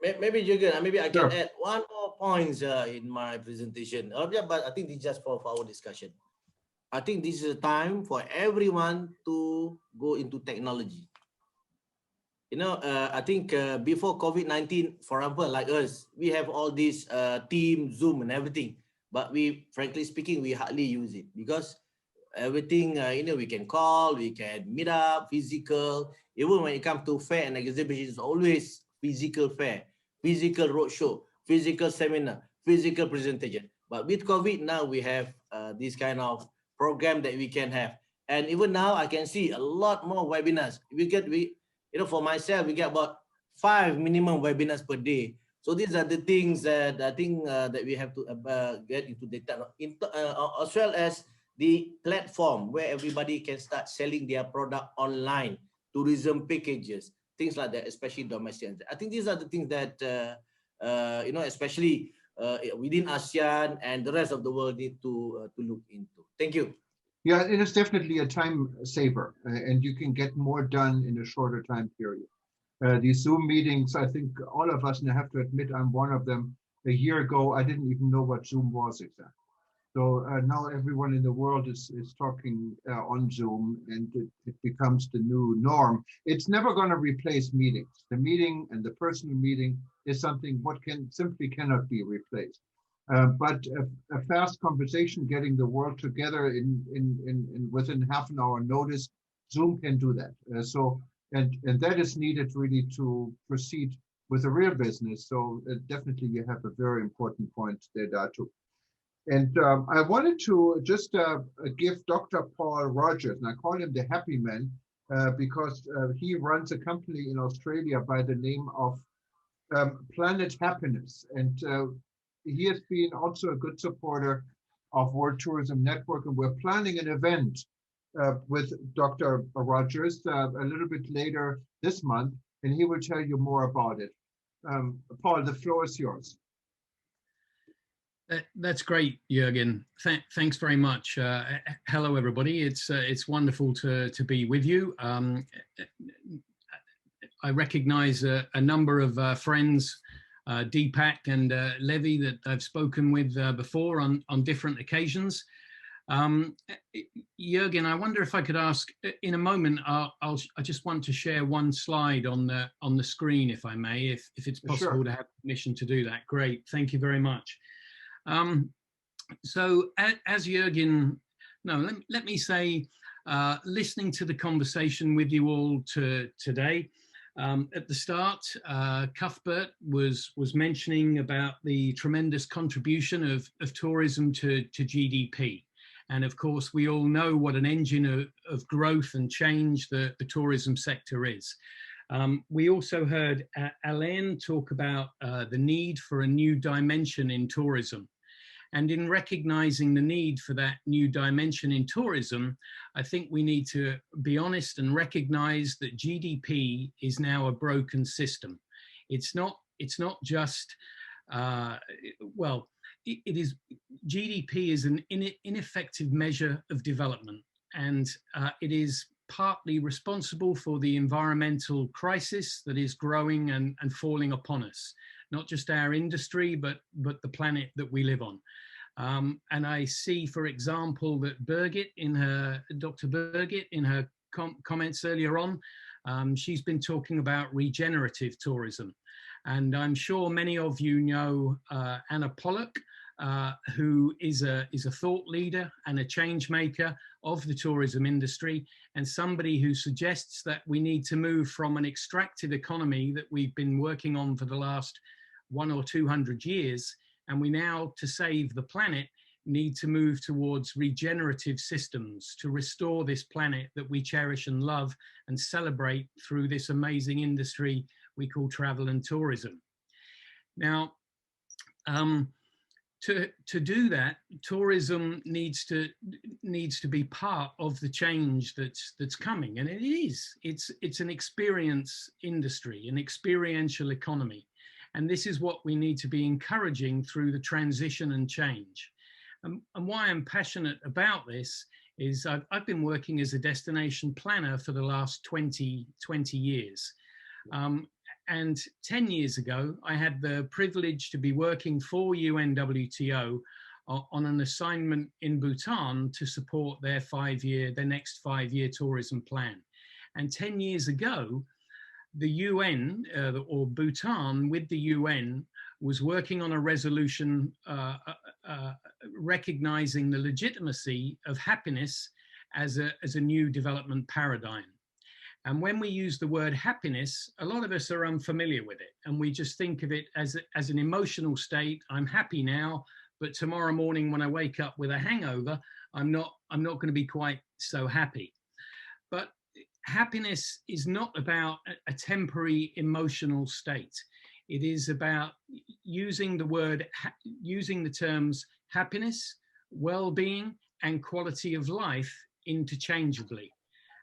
Maybe Jürgen, maybe I can Sure. add one more point in my presentation. Yeah, but I think this is just for our discussion. I think this is a time for everyone to go into technology. You know, I think before COVID-19, for example, like us, we have all these Team, Zoom, and everything. But we, frankly speaking, we hardly use it because everything, you know, we can call, we can meet up, physical. Even when it comes to fair and exhibition, it's always physical fair, physical roadshow, physical seminar, physical presentation. But with COVID now, we have this kind of program that we can have. And even now, I can see a lot more webinars. You know, for myself, we get about 5 minimum webinars per day. So these are the things that I think that we have to get into data, as well as the platform where everybody can start selling their product online, tourism packages, things like that, especially domestic. I think these are the things that, you know, especially within ASEAN and the rest of the world need to look into. Thank you. Yeah, it is definitely a time saver, and you can get more done in a shorter time period. These Zoom meetings, I think all of us, and I have to admit I'm one of them, a year ago, I didn't even know what Zoom was exactly. So now everyone in the world is talking on Zoom, and it becomes the new norm. It's never going to replace meetings. The meeting and the personal meeting is something what simply cannot be replaced. But a fast conversation, getting the world together in within half an hour notice, Zoom can do that. And that is needed really to proceed with a real business. So definitely you have a very important point there, Datu. And I wanted to just give Dr. Paul Rogers, and I call him the happy man, because he runs a company in Australia by the name of Planet Happiness. And he has been also a good supporter of World Tourism Network, and we're planning an event with Dr. Rogers a little bit later this month, and he will tell you more about it. Paul, the floor is yours. That's great, Jürgen. Thanks very much. Hello, everybody. It's wonderful to be with you. I recognize a number of friends, Deepak and Levi, that I've spoken with before on different occasions. Jürgen, I wonder if I could ask, in a moment, I just want to share one slide on the screen, if I may, if it's possible. Sure. To have permission to do that. Great, thank you very much. So as Jürgen, let me say, listening to the conversation with you all today, at the start, Cuthbert was mentioning about the tremendous contribution of tourism to GDP. And of course, we all know what an engine of growth and change the tourism sector is. We also heard Alain talk about the need for a new dimension in tourism. And in recognizing the need for that new dimension in tourism, I think we need to be honest and recognize that GDP is now a broken system. It's not just, well, it is, GDP is an ineffective measure of development, and it is partly responsible for the environmental crisis that is growing and falling upon us, not just our industry, but the planet that we live on. And I see, for example, that Dr. Birgit, in her comments earlier on, She's been talking about regenerative tourism. And I'm sure many of you know Anna Pollock, who is a thought leader and a change maker of the tourism industry, and somebody who suggests that we need to move from an extractive economy that we've been working on for the last 100 or 200 years, and we now, to save the planet, need to move towards regenerative systems to restore this planet that we cherish and love and celebrate through this amazing industry we call travel and tourism. Now, to do that, tourism needs to be part of the change that's coming, and it is. It's an experience industry, an experiential economy, and this is what we need to be encouraging through the transition and change. And why I'm passionate about this is I've been working as a destination planner for the last 20 years. And 10 years ago, I had the privilege to be working for UNWTO on an assignment in Bhutan to support their next 5-year tourism plan. And 10 years ago, the UN, or Bhutan with the UN, was working on a resolution recognizing the legitimacy of happiness as a new development paradigm. And when we use the word happiness, a lot of us are unfamiliar with it, and we just think of it as an emotional state. I'm happy now, but tomorrow morning when I wake up with a hangover, I'm not going to be quite so happy. But happiness is not about a temporary emotional state. It is about using the terms happiness, well-being, and quality of life interchangeably.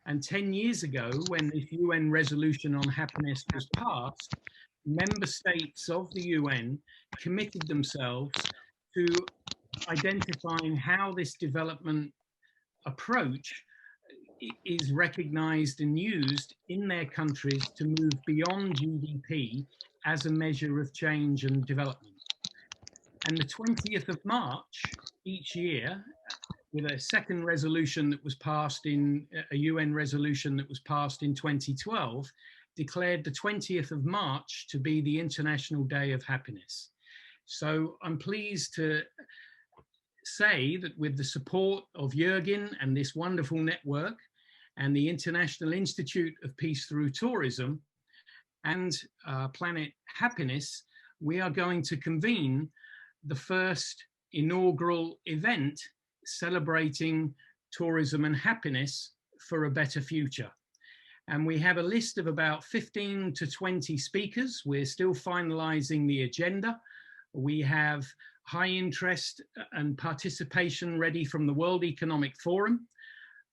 And 10 years ago, when the UN resolution on happiness was passed, member states of the UN committed themselves to identifying how this development approach is recognized and used in their countries to move beyond GDP as a measure of change and development. And the 20th of March each year, with a second resolution that was passed a UN resolution that was passed in 2012, declared the 20th of March to be the International Day of Happiness. So I'm pleased to say that with the support of Jürgen and this wonderful network and the International Institute of Peace Through Tourism and Planet Happiness, we are going to convene the first inaugural event celebrating tourism and happiness for a better future. And we have a list of about 15 to 20 speakers. We're still finalizing the agenda. We have high interest and participation ready from the World Economic Forum,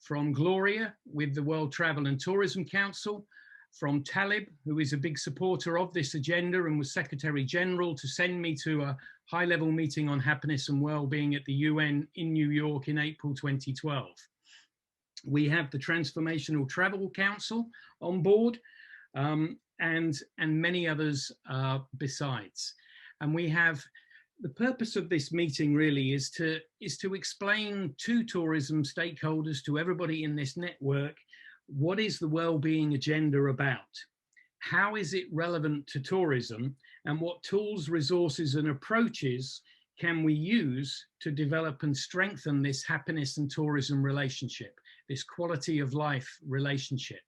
from Gloria with the World Travel and Tourism Council, from Talib, who is a big supporter of this agenda and was Secretary General to send me to a high-level meeting on happiness and well-being at the UN in New York in April 2012. We have the Transformational Travel Council on board, and many others besides. And we have the purpose of this meeting really is to explain to tourism stakeholders, to everybody in this network, what is the well-being agenda about? How is it relevant to tourism? And what tools, resources, and approaches can we use to develop and strengthen this happiness and tourism relationship, this quality of life relationship?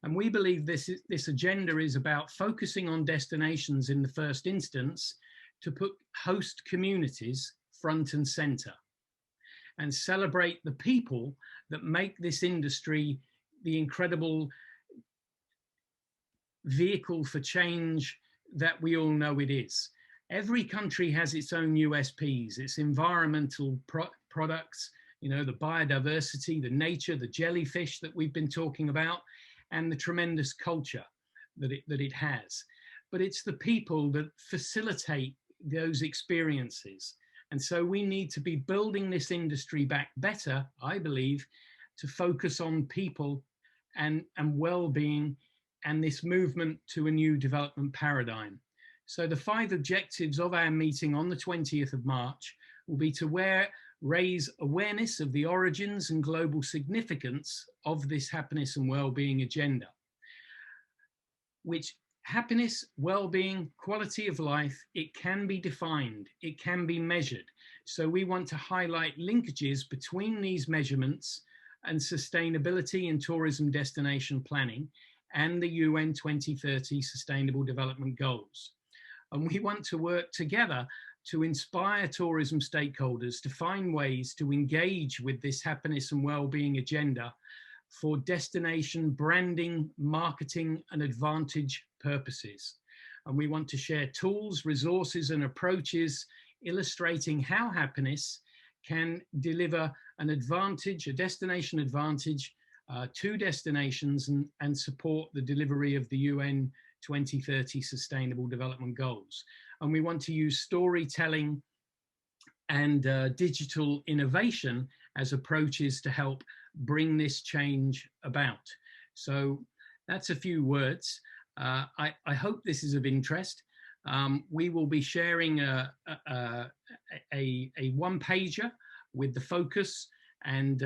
And we believe this agenda is about focusing on destinations in the first instance to put host communities front and center and celebrate the people that make this industry the incredible vehicle for change that we all know it is. Every country has its own USPs, its environmental products, you know, the biodiversity, the nature, the jellyfish that we've been talking about, and the tremendous culture that it has. But it's the people that facilitate those experiences. And so we need to be building this industry back better, I believe, to focus on people and well-being and this movement to a new development paradigm. So the 5 objectives of our meeting on the 20th of March will be to raise awareness of the origins and global significance of this happiness and well-being agenda. which happiness, well-being, quality of life, it can be defined, it can be measured. So we want to highlight linkages between these measurements and sustainability in tourism destination planning and the UN 2030 Sustainable Development Goals. And we want to work together to inspire tourism stakeholders to find ways to engage with this happiness and well-being agenda for destination branding, marketing, and advantage purposes. And we want to share tools, resources, and approaches illustrating how happiness can deliver an advantage, a destination advantage to destinations and support the delivery of the UN 2030 Sustainable Development Goals. And we want to use storytelling and digital innovation as approaches to help bring this change about. So that's a few words. I hope this is of interest. We will be sharing a one-pager with the focus and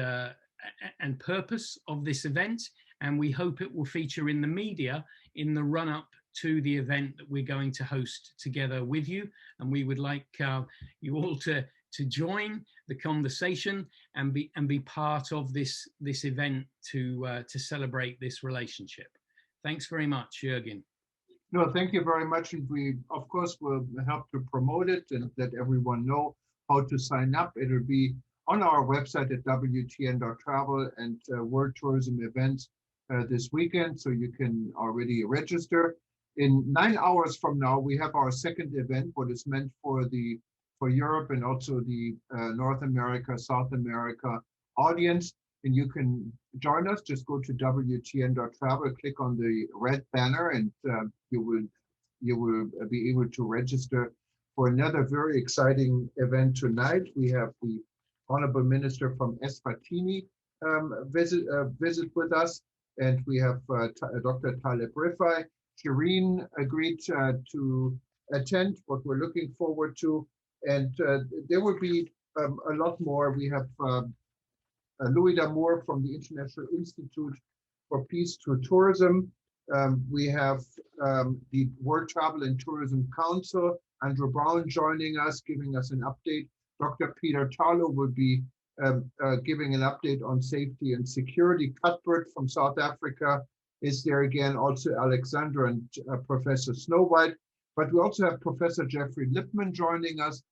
purpose of this event, and we hope it will feature in the media in the run-up to the event that we're going to host together with you. And we would like you all to join the conversation and be part of this event to celebrate this relationship. Thanks very much, Jürgen. No, thank you very much. And we, of course, will help to promote it and let everyone know how to sign up. It'll be on our website at WTN.travel and World Tourism Events this weekend, so you can already register. In 9 hours from now, we have our second event, what is meant for Europe and also the North America, South America audience. And you can join us. Just go to WTN.travel, click on the red banner, and you will be able to register for another very exciting event tonight. We have the Honorable Minister from Eswatini visit with us, and we have Dr. Taleb Rifai. Shireen agreed to attend, what we're looking forward to, and there will be a lot more. We have Louis Damour from the International Institute for Peace Through Tourism. We have the World Travel and Tourism Council, Andrew Brown joining us, giving us an update. Dr. Peter Tarlow will be giving an update on safety and security. Cuthbert from South Africa is there again, also Alexandra and Professor Snow White. But we also have Professor Jeffrey Lipman joining us,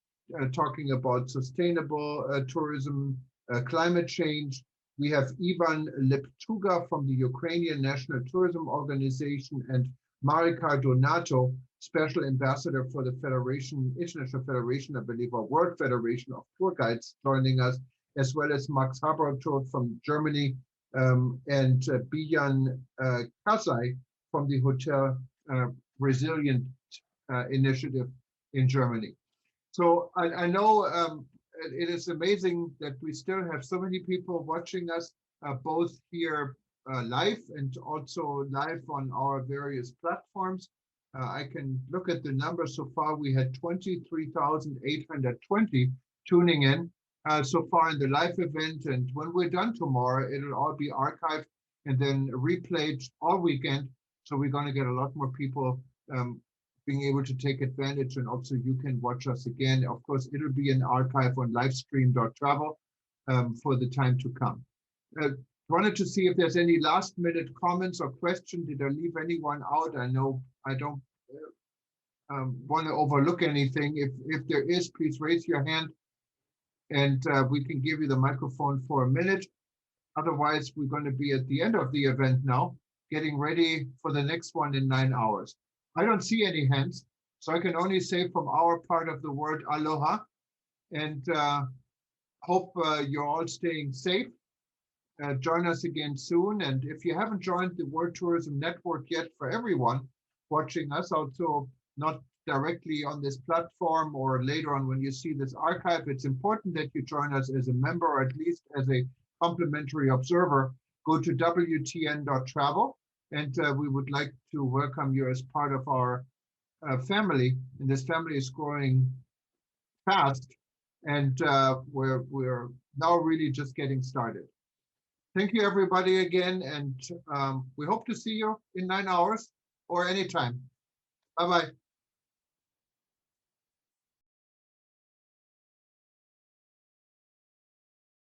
talking about sustainable tourism, climate change. We have Ivan Leptuga from the Ukrainian National Tourism Organization and Marika Donato, Special Ambassador for the Federation, International Federation, I believe, or World Federation of Tour Guides, joining us, as well as Max Habertor from Germany and Bijan Kasai from the Hotel Resilient Initiative in Germany. So I know it is amazing that we still have so many people watching us, both here live and also live on our various platforms. I can look at the numbers so far. We had 23,820 tuning in so far in the live event. And when we're done tomorrow, it'll all be archived and then replayed all weekend. So we're going to get a lot more people being able to take advantage, and also you can watch us again. Of course, it'll be an archive on livestream.travel for the time to come. Wanted to see if there's any last minute comments or questions. Did I leave anyone out? I know I don't want to overlook anything. If there is, please raise your hand and we can give you the microphone for a minute. Otherwise, we're going to be at the end of the event now, getting ready for the next one in 9 hours. I don't see any hands, so I can only say from our part of the world, aloha, and hope you're all staying safe. Join us again soon. And if you haven't joined the World Tourism Network yet, for everyone watching us, also not directly on this platform or later on when you see this archive, it's important that you join us as a member, or at least as a complimentary observer. Go to WTN.travel, and we would like to welcome you as part of our family. And this family is growing fast, and we're now really just getting started. Thank you, everybody, again, and we hope to see you in 9 hours. or anytime. Bye-bye.